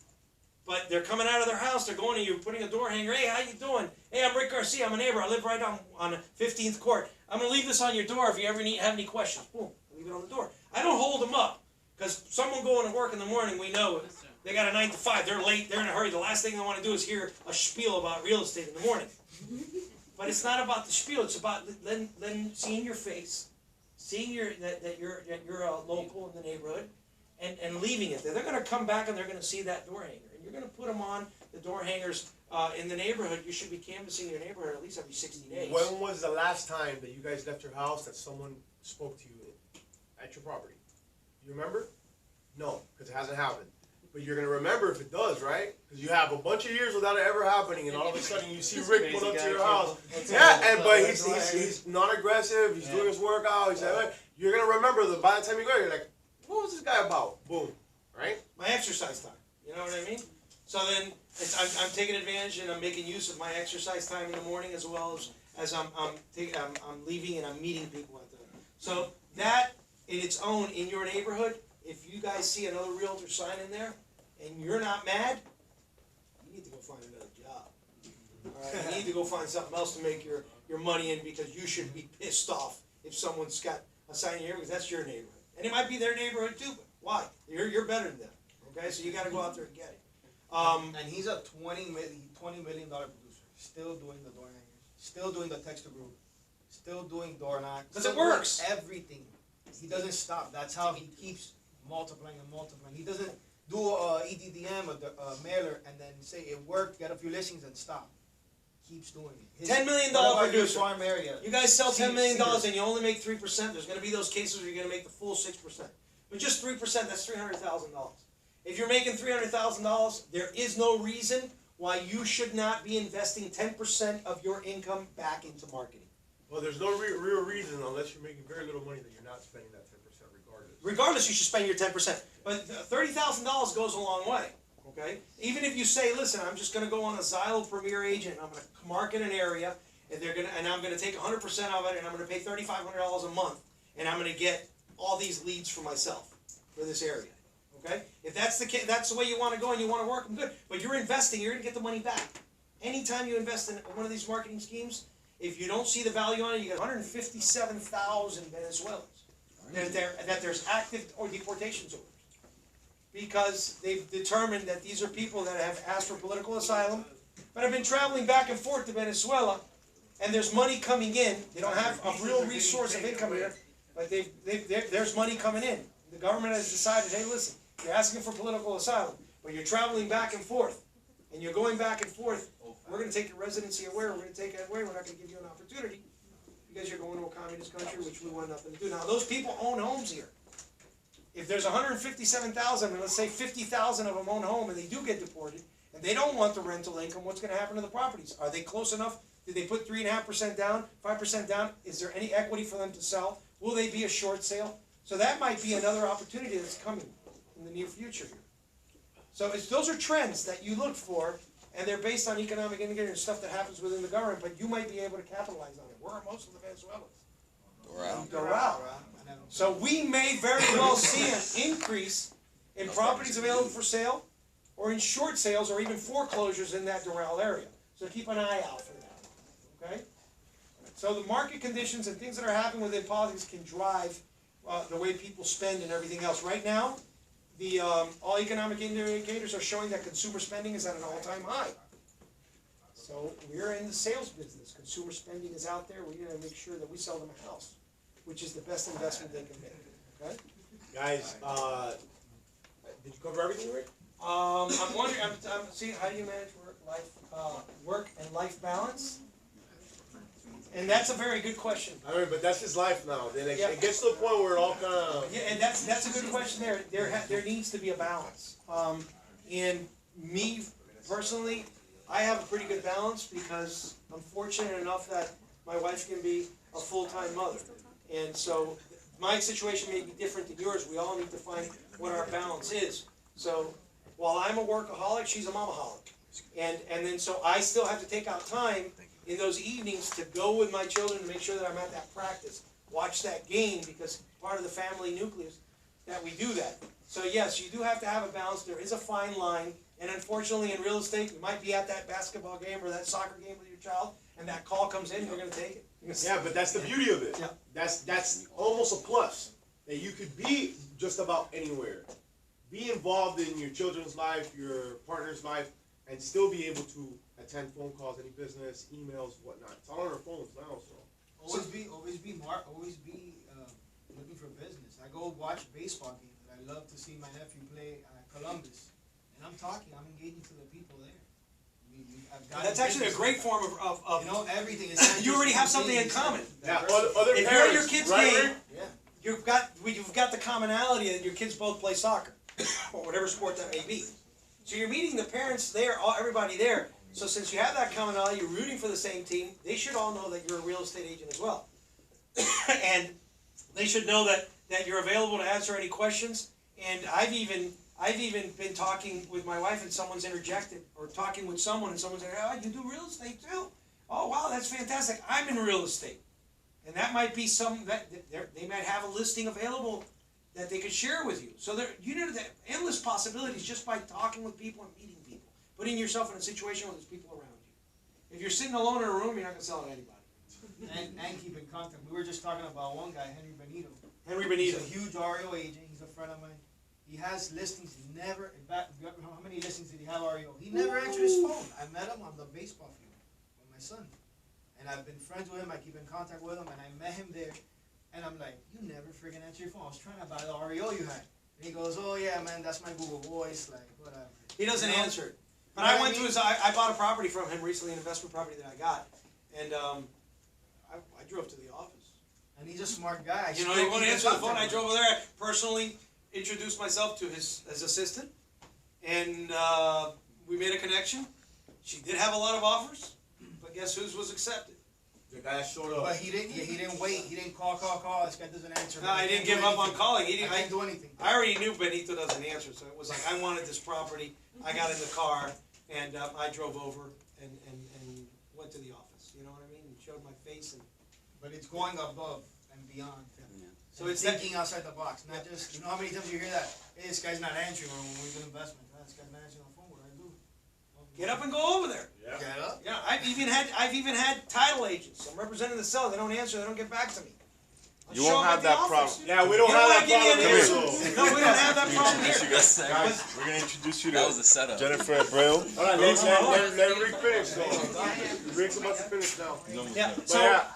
but they're coming out of their house. They're going to you, putting a door hanger. Hey, how you doing? Hey, I'm Rick Garcia. I'm a neighbor. I live right on 15th Court. I'm going to leave this on your door if you ever have any questions. Boom. Leave it on the door. I don't hold them up because someone going to work in the morning, we know they got a 9 to 5. They're late. They're in a hurry. The last thing they want to do is hear a spiel about real estate in the morning. But it's not about the spiel. It's about then seeing your face, seeing that you're a local in the neighborhood, and leaving it there. They're going to come back and they're going to see that door hanger, and you're going to put them on the door hangers in the neighborhood. You should be canvassing your neighborhood at least every 60 days. When was the last time that you guys left your house that someone spoke to you at your property? You remember? No, because it hasn't happened. But you're going to remember if it does, right? Because you have a bunch of years without it ever happening, and all of a sudden you see Rick put up to your house. Yeah, but he's not aggressive. He's doing his workout. He's like, you're going to remember that by the time you go, you're like, what was this guy about? Boom, right? My exercise time. You know what I mean? So then I'm taking advantage and I'm making use of my exercise time in the morning as well as I'm leaving and I'm meeting people out there. So that in its own, in your neighborhood, if you guys see another realtor sign in there and you're not mad, you need to go find another job. All right? You need to go find something else to make your money in, because you should be pissed off if someone's got a sign here, because that's your neighborhood. And it might be their neighborhood too, but why? You're better than them. Okay, so you got to go out there and get it. And he's a $20 million producer, still doing the door hangers, still doing the text to group, still doing door knocks. Because it works. Everything. He doesn't stop. That's how he keeps multiplying and multiplying. He doesn't do a EDDM or a mailer and then say it worked, get a few listings and stop. Keeps doing it. $10 million producer. Farm area. You guys sell $10 million and you only make 3%. There's going to be those cases where you're going to make the full 6%. But just 3%, that's $300,000. If you're making $300,000, there is no reason why you should not be investing 10% of your income back into marketing. Well, there's no real reason, unless you're making very little money, that you're not spending that 10% regardless. Regardless, you should spend your 10%. But $30,000 goes a long way. Okay? Even if you say, listen, I'm just going to go on a Zillow Premier Agent, and I'm going to market an area, and I'm going to take 100% of it, and I'm going to pay $3,500 a month, and I'm going to get all these leads for myself for this area. Okay? If that's the case, that's the way you want to go and you want to work, I'm good. But you're investing, you're going to get the money back. Anytime you invest in one of these marketing schemes, if you don't see the value on it, you get 157,000 Venezuelans that there's active or deportations orders. Because they've determined that these are people that have asked for political asylum, but have been traveling back and forth to Venezuela, and there's money coming in. They don't have a real resource of income here, but there's money coming in. The government has decided, hey, listen, you're asking for political asylum, but you're traveling back and forth, and you're going back and forth. We're going to take your residency away. We're going to take it away. We're not going to give you an opportunity because you're going to a communist country, which we want nothing to do. Now, those people own homes here. If there's 157,000, and let's say 50,000 of them own a home, and they do get deported, and they don't want the rental income, what's going to happen to the properties? Are they close enough? Did they put 3.5% down, 5% down? Is there any equity for them to sell? Will they be a short sale? So that might be another opportunity that's coming in the near future here. So those are trends that you look for, and they're based on economic indicators and stuff that happens within the government, but you might be able to capitalize on it. Where are most of the Venezuelans? Doral. So we may very well see an increase in properties available for sale, or in short sales, or even foreclosures in that Doral area. So keep an eye out for that. Okay? So the market conditions and things that are happening within politics can drive the way people spend and everything else. Right now, the all economic indicators are showing that consumer spending is at an all-time high. So we're in the sales business. Consumer spending is out there. We're going to make sure that we sell them a house, which is the best investment they can make. Okay? Guys, did you cover everything, Rick? I'm wondering. I'm seeing how do you manage work and life balance? And that's a very good question. I mean, but that's his life now. Then Yeah. it gets to the point where it all kind of. Yeah, and that's a good question. There needs to be a balance. And me personally, I have a pretty good balance because I'm fortunate enough that my wife can be a full-time mother, and so my situation may be different than yours. We all need to find what our balance is. So while I'm a workaholic, she's a momaholic, and then so I still have to take out time in those evenings to go with my children to make sure that I'm at that practice, watch that game, because part of the family nucleus that we do that. So yes, you do have to have a balance. There is a fine line, and unfortunately in real estate, you might be at that basketball game or that soccer game with your child, and that call comes in, you're going to take it. Yeah, but that's the beauty of it. Yeah. That's almost a plus, that you could be just about anywhere. Be involved in your children's life, your partner's life, and still be able to attend phone calls, any business, emails, whatnot. It's all on our phones now, so. Always be looking for business. I go watch baseball games. I love to see my nephew play Columbus, and I'm engaging to the people there. That's actually a great form of you know, everything. you already have something in common. Yeah, other If parents, you're at your kid's right, game, Rick? Yeah. you've got the commonality that your kids both play soccer, or whatever sport that may be. So you're meeting the parents there, everybody there. So since you have that commonality, you're rooting for the same team, they should all know that you're a real estate agent as well. And they should know that you're available to answer any questions. And I've even I've even been talking with my wife and someone's interjected, or talking with someone and someone's like, oh, you do real estate too? Oh, wow, that's fantastic. I'm in real estate. And that might be they might have a listing available that they could share with you. So you know, that endless possibilities just by talking with people and meeting people, putting yourself in a situation where there's people around you. If you're sitting alone in a room, you're not going to sell it to anybody. And keep in contact. We were just talking about one guy, Henry Benito. Henry Benito. He's a huge REO agent. He's a friend of mine. He has listings. He never, how many listings did he have REO? He never answered his phone. I met him on the baseball field with my son. And I've been friends with him. I keep in contact with him. And I met him there. And I'm like, you never freaking answer your phone. I was trying to buy the REO you had. And he goes, oh yeah, man, that's my Google Voice. Like, whatever. He doesn't answer it. But I went to I bought a property from him recently, an investment property that I got. And I drove to the office. And he's a smart guy. You know, he won't answer the phone. I drove over there. I personally introduced myself to his assistant, and we made a connection. She did have a lot of offers, but guess whose was accepted? The guy showed up. But he didn't wait. He didn't call. This guy doesn't answer. No, I didn't give up on calling. I didn't do anything. I already knew Benito doesn't answer, so it was like I wanted this property. I got in the car, and I drove over and went to the office. You know what I mean? And showed my face. But it's going above and beyond. So and it's thinking outside the box, not just, you know how many times you hear that, hey, this guy's not answering when we do investment, this guy's not answering the phone, what do I do? Get up and go over there. Yeah. Get up? Yeah, I've even had title agents. I'm representing the seller. They don't answer. They don't get back to me. You won't have that problem. Yeah, we don't have that problem here. here. No, we don't have that problem here. Guys, we're gonna introduce you to That was a setup. Jennifer Abreu. Alright, let Rick finish. So, Rick's about to finish now. Yeah.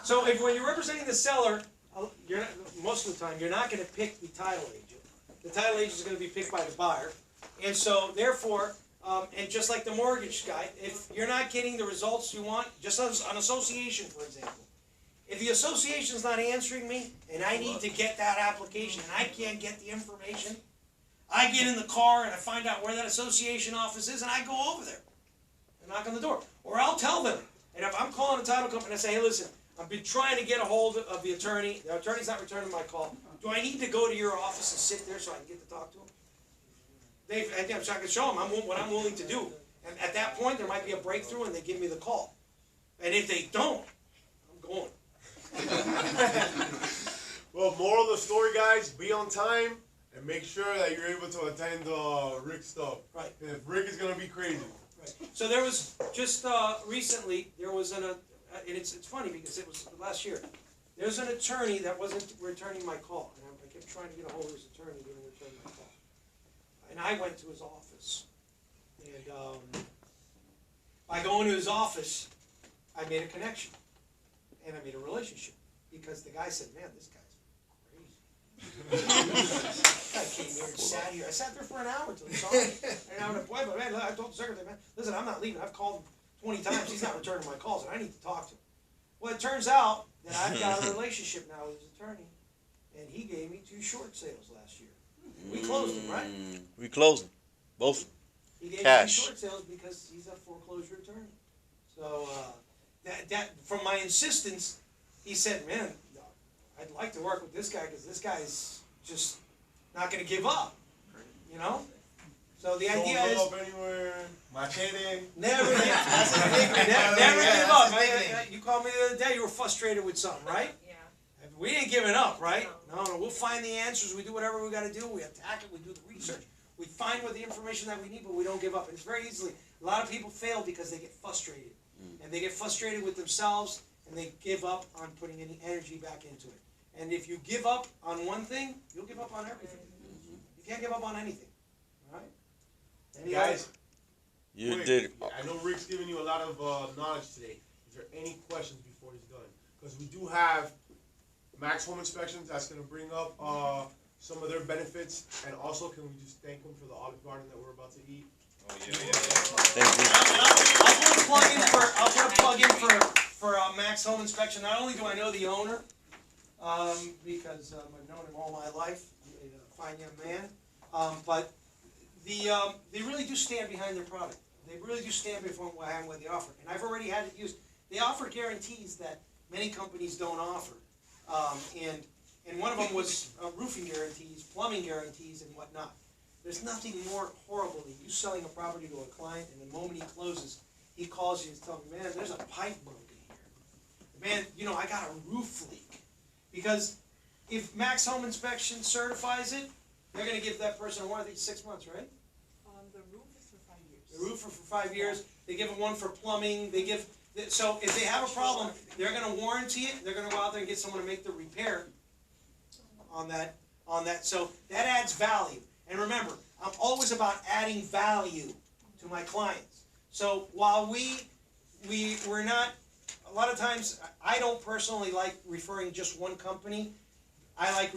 So if when you're representing the seller, you're not, most of the time you're not going to pick the title agent. The title agent is going to be picked by the buyer, and so therefore, and just like the mortgage guy, if you're not getting the results you want, just as an association, for example. If the association's not answering me, and I need to get that application, and I can't get the information, I get in the car and I find out where that association office is, and I go over there and knock on the door. Or I'll tell them. And if I'm calling a title company, I say, hey, listen, I've been trying to get a hold of the attorney. The attorney's not returning my call. Do I need to go to your office and sit there so I can get to talk to him? I can show them what I'm willing to do. And at that point, there might be a breakthrough, and they give me the call. And if they don't, I'm going. Well, moral of the story, guys, be on time and make sure that you're able to attend Rick's stuff. Right. And if Rick is going to be crazy. Right. So there was just recently, there was and it's funny because it was last year. There's an attorney that wasn't returning my call. And I kept trying to get a hold of his attorney, he didn't return my call. And I went to his office. And by going to his office, I made a connection. And I made a relationship. Because the guy said, man, this guy's crazy. I came here and sat here. I sat there for an hour till he saw me. And I'm an appointment. Man, I told the secretary, man, listen, I'm not leaving. I've called him 20 times. He's not returning my calls, and I need to talk to him. Well, it turns out that I've got a relationship now with his attorney, and he gave me 2 short sales last year. We closed them, right? We closed them. Both. He gave Cash. me 2 short sales because he's a foreclosure attorney. So that from my insistence, he said, man, I'd like to work with this guy because this guy's just not going to give up, you know? So the idea is never give up. You called me the other day, you were frustrated with something, right? Yeah. We ain't giving up, right? No, we'll find the answers. We do whatever we got to do. We attack it. We do the research. We find what the information that we need, but we don't give up. And it's very easily, a lot of people fail because they get frustrated. And they get frustrated with themselves, and they give up on putting any energy back into it. And if you give up on one thing, you'll give up on everything. You can't give up on anything. All right? Any Guys, You quick, did. I know Rick's giving you a lot of knowledge today. Is there any questions before he's done? Because we do have Max Home Inspections that's going to bring up some of their benefits. And also, can we just thank them for the Olive Garden that we're about to eat? Oh, yeah. Thank I'll put a plug in for Max Home Inspection. Not only do I know the owner, because I've known him all my life, a fine young man, but they really do stand behind their product. They really do stand behind what they offer. And I've already had it used. They offer guarantees that many companies don't offer. And one of them was roofing guarantees, plumbing guarantees, and whatnot. There's nothing more horrible than you selling a property to a client, and the moment he closes, he calls you and tells me, man, there's a pipe broken here. Man, you know, I got a roof leak. Because if Max Home Inspection certifies it, they're gonna give that person a warranty 6 months, right? The roof is for 5 years. The roof for 5 years, they give them one for plumbing, so if they have a problem, they're gonna warranty it, they're gonna go out there and get someone to make the repair on that, so that adds value. And remember, I'm always about adding value to my clients. So while we're not, a lot of times, I don't personally like referring just one company. I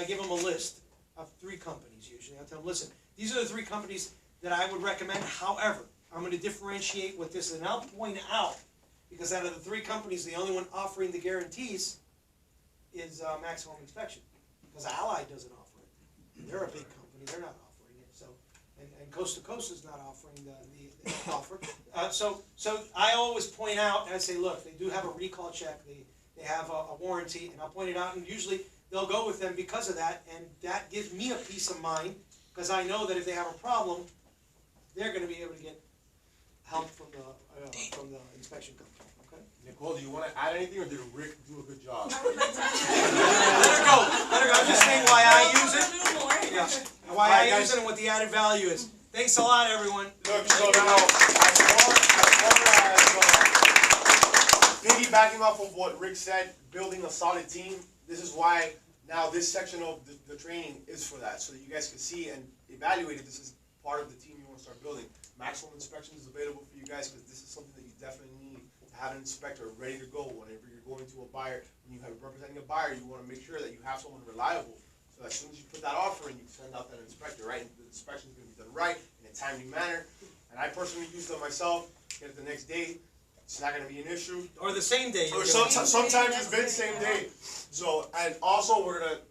give them a list of 3 companies usually. I tell them, listen, these are the 3 companies that I would recommend. However, I'm going to differentiate with this, and I'll point out, because out of the 3 companies, the only one offering the guarantees is Max Home Inspection, because Allied doesn't offer it. They're a big company; they're not offering it. So, and Coast to Coast is not offering the offer. So I always point out, and I say, look, they do have a recall check. They have a warranty, and I'll point it out, and usually they'll go with them because of that, and that gives me a peace of mind, because I know that if they have a problem, they're going to be able to get help from the inspection company. Okay. Nicole, do you want to add anything, or did Rick do a good job? I would like to Let her go. I'm just saying why I use it. a little more. Yeah. Why I use it and what the added value is. Thanks a lot, everyone. Look, so now, as far as piggybacking off of what Rick said, building a solid team, this is why now this section of the training is for that, so that you guys can see and evaluate if this is part of the team you want to start building. Maximum inspection is available for you guys, because this is something that you definitely need to have an inspector ready to go whenever you're going to a buyer. When you have representing a buyer, you want to make sure that you have someone reliable. So as soon as you put that offer in, you send out that inspector, right? And the inspection is going to be done right, in a timely manner. And I personally use them myself, get it the next day. It's not going to be an issue. Or the same day. Or sometimes it's been same day. So, and also we're going to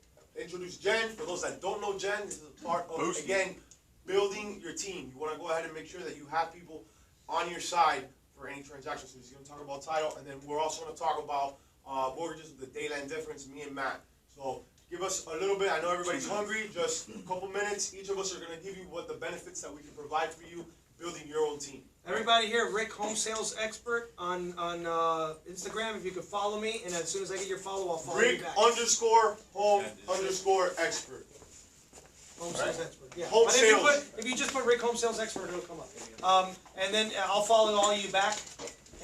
introduce Jen. For those that don't know Jen, this is a part of, again, building your team. You want to go ahead and make sure that you have people on your side for any transaction. So he's going to talk about title, and then we're also going to talk about mortgages with the dayland difference, me and Matt. So give us a little bit. I know everybody's hungry. Just a couple minutes. Each of us are going to give you what the benefits that we can provide for you building your own team. Everybody here, Rick, home sales expert on Instagram. If you could follow me, and as soon as I get your follow, I'll follow you back. Rick_home_expert. Home sales expert. Yeah. Home But sales. if you just put Rick Home Sales Expert, it'll come up. And then I'll follow all you back,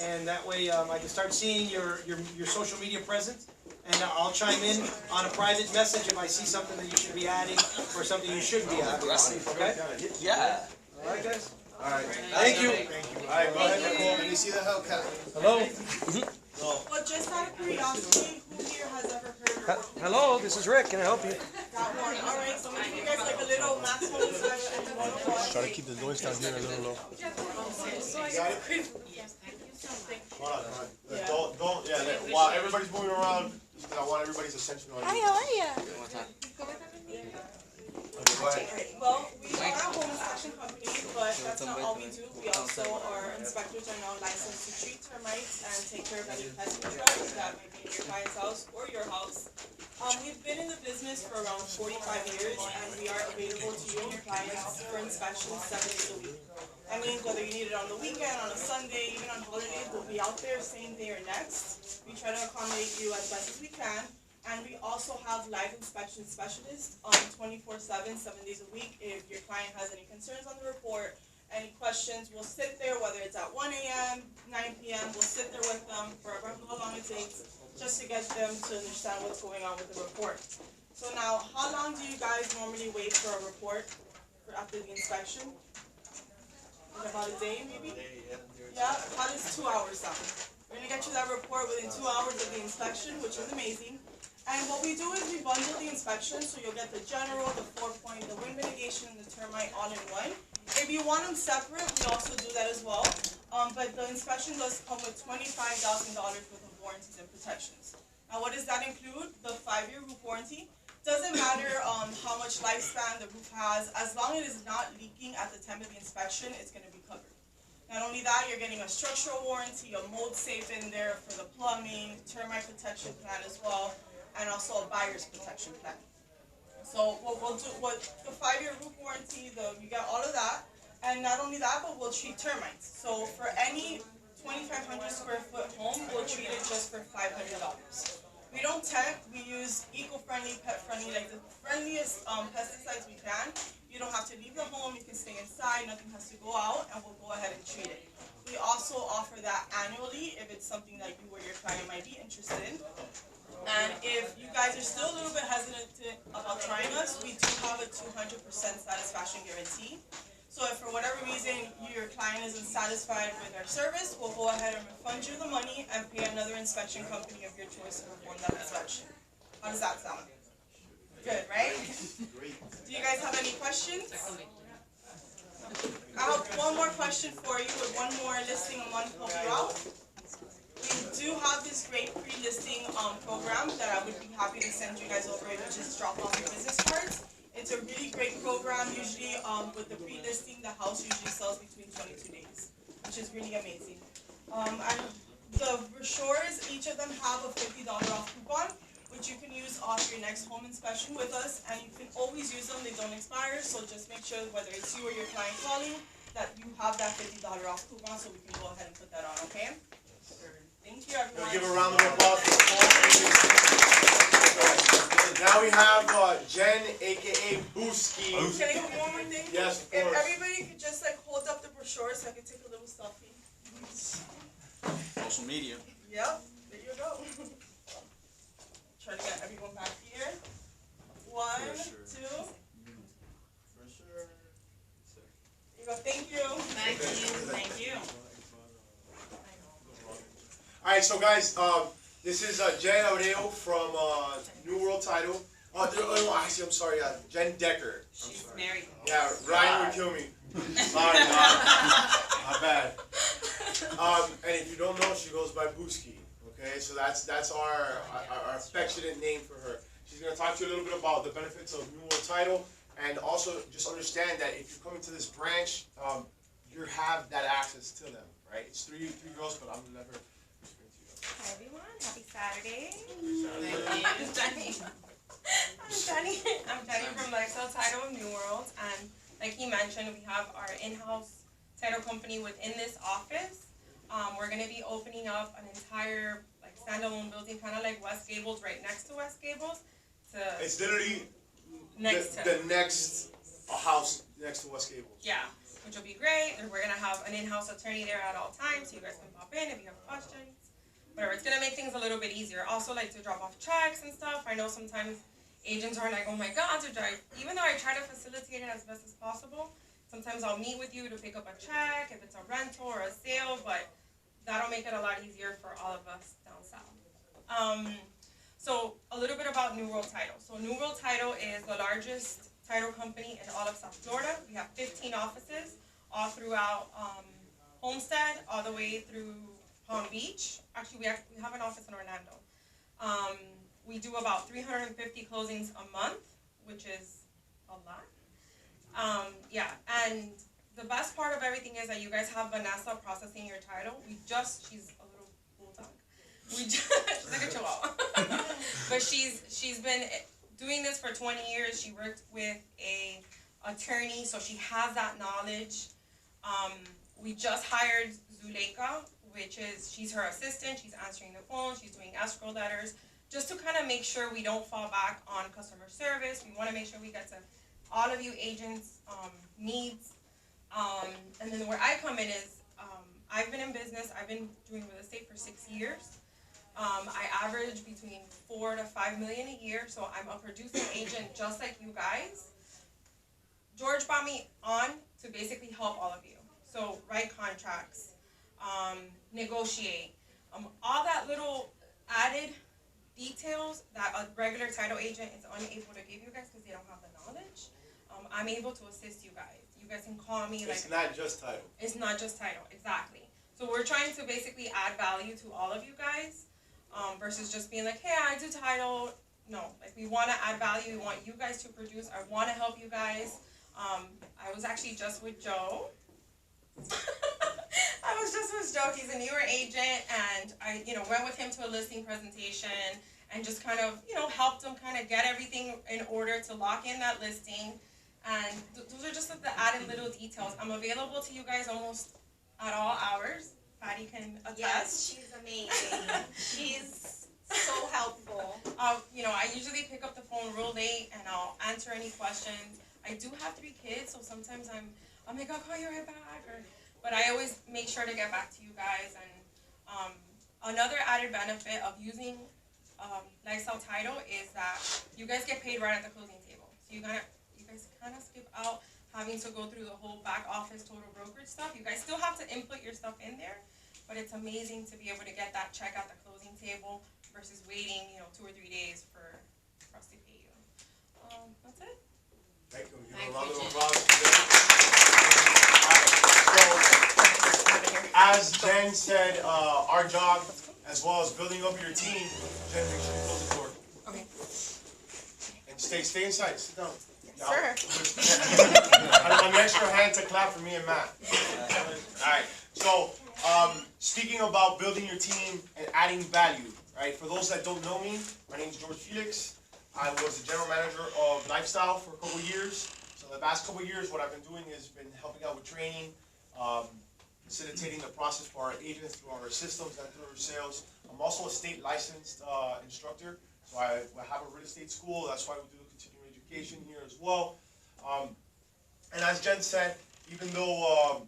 and that way I can start seeing your social media presence, and I'll chime in on a private message if I see something that you should be adding or something you shouldn't be adding. Okay? Yeah. All right, guys. All right. Thank you. All right, go ahead, Nicole. Let me see the Hellcat. Hello. Well, just out of curiosity, who here has ever heard of Hello. This is Rick. Can I help you? that one? All right, so I'm gonna give you guys like a little maximum inspection 101. Try to keep the noise down here a little low. Hold on. Don't, while everybody's moving around, I want everybody's attention on you. How are you? Go ahead. Well, we are a home inspection company, but that's not all we do. We also are inspectors are now licensed to treat termites and take care of any pest control that might be in your client's house or your house. We've been in the business for around 45 years, and we are available to you and your clients for inspections 7 days a week. That means whether you need it on the weekend, on a Sunday, even on holidays, we'll be out there same day or next. We try to accommodate you as best as we can. And we also have live inspection specialists 24/7, 7 days a week. If your client has any concerns on the report, any questions, we'll sit there, whether it's at 1 a.m., 9 p.m., we'll sit there with them for how long it takes, just to get them to understand what's going on with the report. So now, how long do you guys normally wait for a report after the inspection? Like about a day, maybe? Yeah, how does 2 hours sound? We're gonna get you that report within 2 hours of the inspection, which is amazing. And what we do is we bundle the inspection, so you'll get the general, the 4-point, the wind mitigation, and the termite all in one. If you want them separate, we also do that as well. But the inspection does come with $25,000 worth of warranties and protections. Now, what does that include? The 5-year roof warranty. Doesn't matter how much lifespan the roof has, as long as it is not leaking at the time of the inspection, it's going to be covered. Not only that, you're getting a structural warranty, a mold safe in there for the plumbing, termite protection plan as well, and also a buyer's protection plan. So what we'll do, the 5-year roof warranty, you get all of that, and not only that, but we'll treat termites. So for any 2,500 square foot home, we'll treat it just for $500. We don't tempt, we use eco-friendly, pet-friendly, like the friendliest pesticides we can. You don't have to leave the home, you can stay inside, nothing has to go out, and we'll go ahead and treat it. We also offer that annually if it's something that you or your client might be interested in. And if you guys are still a little bit hesitant about trying us, we do have a 200% satisfaction guarantee. So if for whatever reason your client isn't satisfied with our service, we'll go ahead and refund you the money and pay another inspection company of your choice to perform that inspection. How does that sound? Good, right? Do you guys have any questions? I have one more question for you with one more listing a month help you out. We do have this great pre-listing program that I would be happy to send you guys over, which is drop off your business cards. It's a really great program. Usually with the pre-listing, the house usually sells between 22 days, which is really amazing. And the brochures, each of them have a $50 off coupon, which you can use off your next home inspection with us, and you can always use them, they don't expire, so just make sure whether it's you or your client calling, that you have that $50 off coupon, so we can go ahead and put that on, okay? Thank you, everyone. Give a round of applause for Now we have Jen, aka Booski. Can I get one more thing? Yes, of If course. everybody could just like hold up the brochure so I can take a little selfie. Social media. Yep, there you go. Try to get everyone back here. One, two. For sure. There you go, thank you. Thank you. Alright, so guys, this is Jen Aureo from New World Title. No, actually, I'm sorry, Jen Decker. She's married. Yeah, Ryan would kill me. Sorry, my bad. And if you don't know, she goes by Booski. Okay, so that's our affectionate name for her. She's gonna talk to you a little bit about the benefits of New World Title, and also just understand that if you're coming to this branch, you have that access to them, right? It's three girls, but I'm gonna let her. Hi everyone, happy Saturday. I'm Jenny from Lifestyle Title of New World, and like he mentioned, we have our in-house title company within this office. We're going to be opening up an entire like standalone building, kind of like West Gables, right next to West Gables. It's literally next the next house next to West Gables. Yeah, which will be great. And we're going to have an in-house attorney there at all times, so you guys can pop in if you have questions. Whatever, it's gonna make things a little bit easier. Also, like to drop off checks and stuff. I know sometimes agents are like, oh my god, to drive. Even though I try to facilitate it as best as possible, sometimes I'll meet with you to pick up a check if it's a rental or a sale, but that'll make it a lot easier for all of us down south. So a little bit about New World Title. So New World Title is the largest title company in all of South Florida. We have 15 offices all throughout Homestead, all the way through Palm Beach. Actually, we have an office in Orlando. We do about 350 closings a month, which is a lot. Yeah, and the best part of everything is that you guys have Vanessa processing your title. She's a little bulldog. She's like a chihuahua. But she's been doing this for 20 years. She worked with a attorney, so she has that knowledge. We just hired Zuleika, she's her assistant, she's answering the phone, she's doing escrow letters, just to kind of make sure we don't fall back on customer service. We want to make sure we get to all of you agents' needs. And then where I come in is, I've been in business, I've been doing real estate for 6 years. I average between 4 to 5 million a year, so I'm a producing agent just like you guys. George brought me on to basically help all of you. So write contracts, negotiate, all that little added details that a regular title agent is unable to give you guys because they don't have the knowledge. I'm able to assist you guys. You guys can call me. It's not just title. It's not just title, exactly. So we're trying to basically add value to all of you guys, versus just being like, hey, I do title. No, like we want to add value. We want you guys to produce. I want to help you guys. I was actually just with Joe. He's a newer agent, and I, went with him to a listing presentation, and just kind of, help them kind of get everything in order to lock in that listing. And those are just the added little details. I'm available to you guys almost at all hours. Patty can attest. Yes, she's amazing. She's so helpful. I usually pick up the phone real late and I'll answer any questions. I do have 3 kids, so sometimes I'm like, I'll call you right back. But I always make sure to get back to you guys. And another added benefit of using Lifestyle Title is that you guys get paid right at the closing table. So you guys kind of skip out having to go through the whole back office total brokerage stuff. You guys still have to input your stuff in there, but it's amazing to be able to get that check at the closing table versus waiting, 2 or 3 days for us to pay you. That's it. Thank you. Give Thank a round of you, applause for Jen. So, as Jen said, our job, as well as building up your team, Jen, make sure you close the door. Okay. And stay inside, sit down. Sure. An extra hand to clap for me and Matt. Alright, so speaking about building your team and adding value, right? For those that don't know me, my name is George Felix. I was the general manager of Lifestyle for a couple of years. So the past couple of years, what I've been doing is been helping out with training, facilitating the process for our agents through our systems and through our sales. I'm also a state licensed instructor, so I have a real estate school. That's why we do continuing education here as well. And as Jen said, even though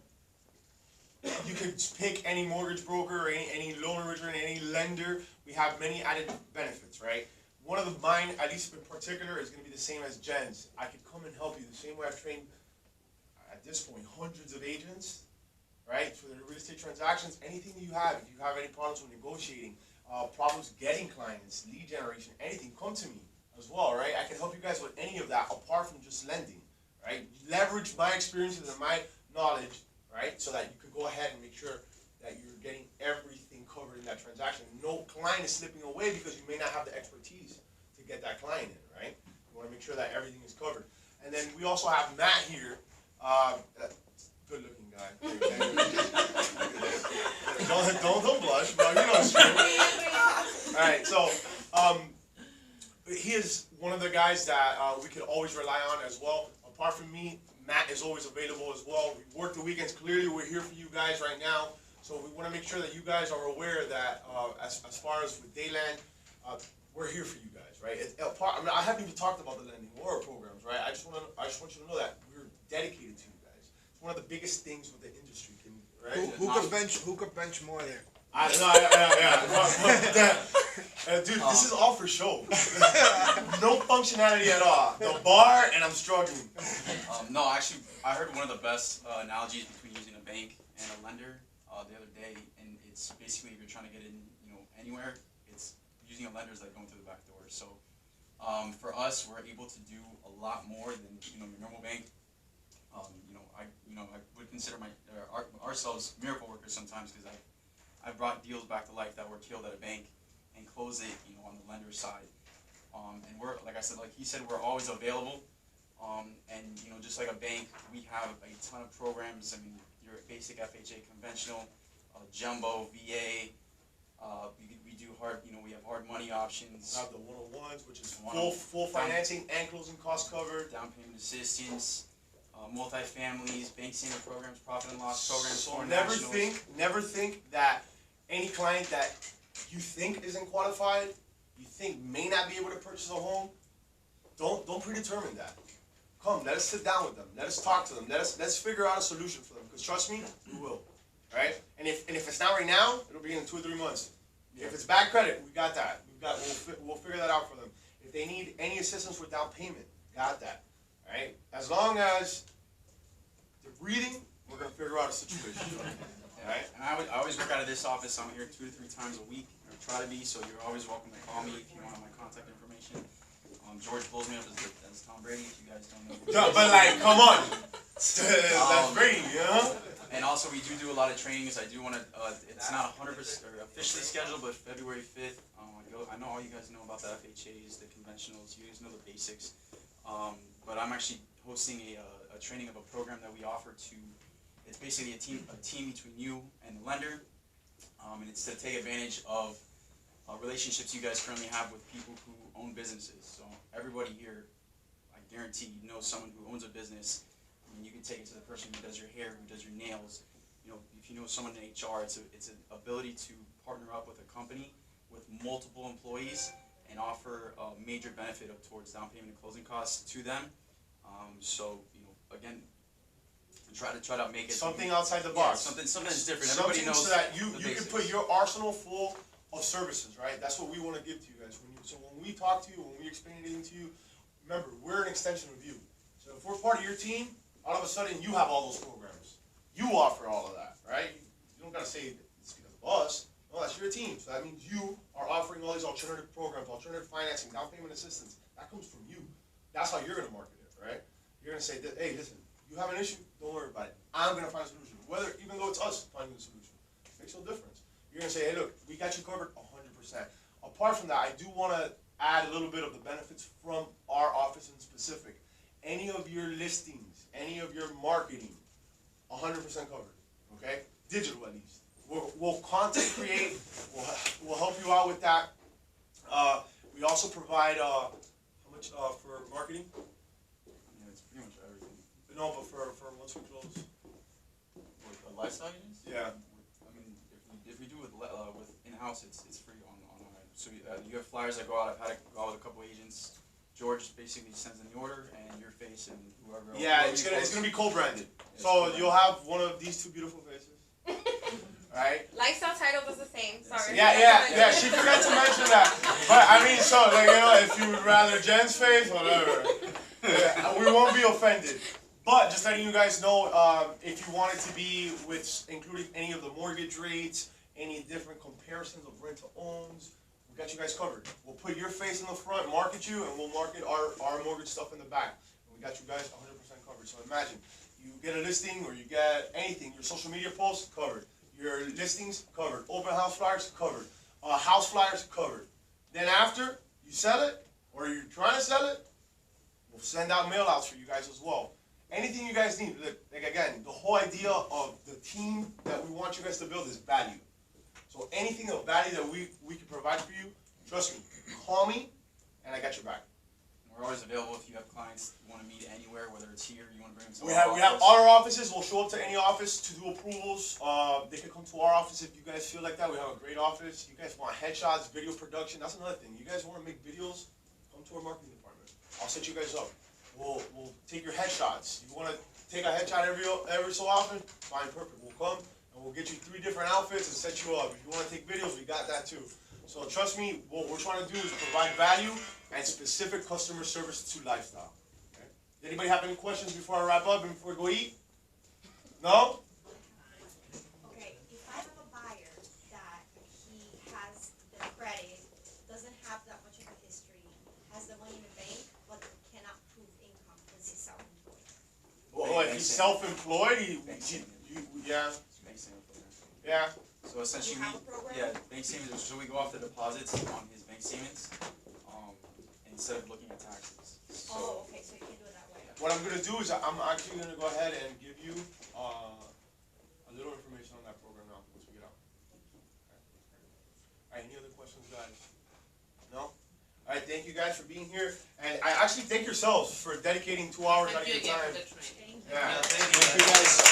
you could pick any mortgage broker or any loan originator, any lender, we have many added benefits, right? One of mine, at least in particular, is going to be the same as Jen's. I could come and help you the same way I've trained, at this point, hundreds of agents, right? For the real estate transactions, anything you have, if you have any problems with negotiating, problems getting clients, lead generation, anything, come to me as well, right? I can help you guys with any of that apart from just lending, right? Leverage my experiences and my knowledge, right? So that you could go ahead and make sure that you're getting everything covered in that transaction. No client is slipping away because you may not have the expertise to get that client in, right? You want to make sure that everything is covered. And then we also have Matt here, good looking guy. don't blush, no, you know it's true. Alright, so he is one of the guys that we could always rely on as well. Apart from me, Matt is always available as well. We work the weekends. Clearly, we're here for you guys right now. So we want to make sure that you guys are aware that as far as with Dayland, we're here for you guys, right? I haven't even talked about the lending or our programs, right? I just want you to know that we're dedicated to you guys. It's one of the biggest things with the industry, right? Who could bench more there? Dude, this is all for show. No functionality at all. The bar, and I'm struggling. No, actually, I heard one of the best analogies between using a bank and a lender the other day, and it's basically if you're trying to get in, anywhere, it's using a lender is like going through the back door. So, for us, we're able to do a lot more than your normal bank. I would consider ourselves miracle workers sometimes because I've brought deals back to life that were killed at a bank and closed it, on the lender side. And we're, like I said, like he said, we're always available. And just like a bank, we have a ton of programs. I mean, your basic FHA conventional, jumbo, VA. We do hard, we have hard money options. We have the 101s, which is One- full financing and closing costs covered. Down payment assistance, multifamilies, bank standard programs, profit and loss programs. So foreign never nationals. think that any client that you think isn't qualified, you think may not be able to purchase a home, don't predetermine that. Come, let us sit down with them. Let us talk to them. Let's figure out a solution for them. Because trust me, we will. Right? And if it's not right now, it'll be in 2 or 3 months. If it's bad credit, we got that. We'll figure that out for them. If they need any assistance with down payment, got that. Right? As long as they're breathing, we're gonna figure out a situation. Right? And I always work out of this office. I'm here 2 to 3 times a week, or try to be. So you're always welcome to call me if you want my contact information. George blows me up as Tom Brady. If you guys don't know. But like, come on, that's Brady, And also, we do a lot of trainings. I do want to. It's not 100% officially scheduled, but February 5th. I know all you guys know about the FHAs, the conventionals. You guys know the basics. But I'm actually hosting a training of a program that we offer to. It's basically a team between you and the lender, and it's to take advantage of relationships you guys currently have with people who own businesses. So everybody here, I guarantee, knows someone who owns a business. I mean, you can take it to the person who does your hair, who does your nails. You know, if you know someone in HR, it's an ability to partner up with a company with multiple employees and offer a major benefit up towards down payment and closing costs to them. So, you know, again, try to make it Something outside the yeah, box. something that's different. Everybody Something knows so that you the can basics. put your arsenal full of services, right? That's what we want to give to you guys. So when we talk to you, when we explain anything to you, remember, we're an extension of you. So if we're part of your team, all of a sudden you have all those programs. You offer all of that, right? You don't gotta say it's because of us. No, that's your team. So that means you are offering all these alternative programs, alternative financing, down payment assistance. That comes from you. That's how you're gonna market it, right? You're gonna say, hey, listen, you have an issue, don't worry about it. I'm gonna find a solution. Even though it's us finding the solution, it makes no difference. You're gonna say, hey, look, we got you covered 100%. Apart from that, I do wanna add a little bit of the benefits from our office in specific. Any of your listings, any of your marketing, 100% covered, okay? Digital at least. We'll content create, we'll help you out with that. We also provide, how much for marketing? Yeah, it's pretty much everything. No, but for once we close. With the lifestyle agents? Yeah. I mean, if we do with in-house, it's free on so you have flyers that go out. I've had it go out with a couple agents. George basically sends in the order, and your face and whoever else. Yeah, it's gonna be co-branded. So you'll have one of these two beautiful faces. Right? Lifestyle title does the same. Sorry. Yeah. She forgot to mention that. But I mean, so like, you know, if you would rather Jen's face, whatever. Yeah, we won't be offended. But just letting you guys know, if you want it to be with including any of the mortgage rates, any different comparisons of rent to owns, we got you guys covered. We'll put your face in the front, market you, and we'll market our mortgage stuff in the back. And we got you guys 100% covered. So imagine you get a listing or you get anything, your social media posts covered. Your listings covered, open house flyers covered, house flyers covered. Then after you sell it, or you're trying to sell it, we'll send out mail outs for you guys as well. Anything you guys need, like again, the whole idea of the team that we want you guys to build is value. So anything of value that we can provide for you, trust me, call me, and I got your back. We're always available if you have clients you want to meet anywhere, whether it's here, you want to bring them to We our have office. all our offices. We'll show up to any office to do approvals. They can come to our office if you guys feel like that. We have a great office. You guys want headshots, video production. That's another thing. You guys want to make videos? Come to our marketing department. I'll set you guys up. We'll take your headshots. You want to take a headshot every so often? Fine, perfect. We'll come and we'll get you 3 different outfits and set you up. If you want to take videos, we got that too. So trust me, what we're trying to do is provide value and specific customer service to lifestyle. Okay? Does anybody have any questions before I wrap up and before we go eat? No? Okay, if I have a buyer that he has the credit, doesn't have that much of a history, has the money in the bank, but cannot prove income because he's self-employed. Well, if he's self-employed, yeah. Bank statement for that. Yeah. So essentially, You have a program? yeah, bank statements. So we go off the deposits on his bank statements, instead of looking at taxes. So, Oh, okay, so you can do it that way. What I'm going to do is I'm actually going to go ahead and give you a little information on that program now once we get out. Okay. All right, any other questions, guys? No? All right, thank you guys for being here. And I actually thank yourselves for dedicating 2 hours out of your time. Thank you. Yeah, thank you guys.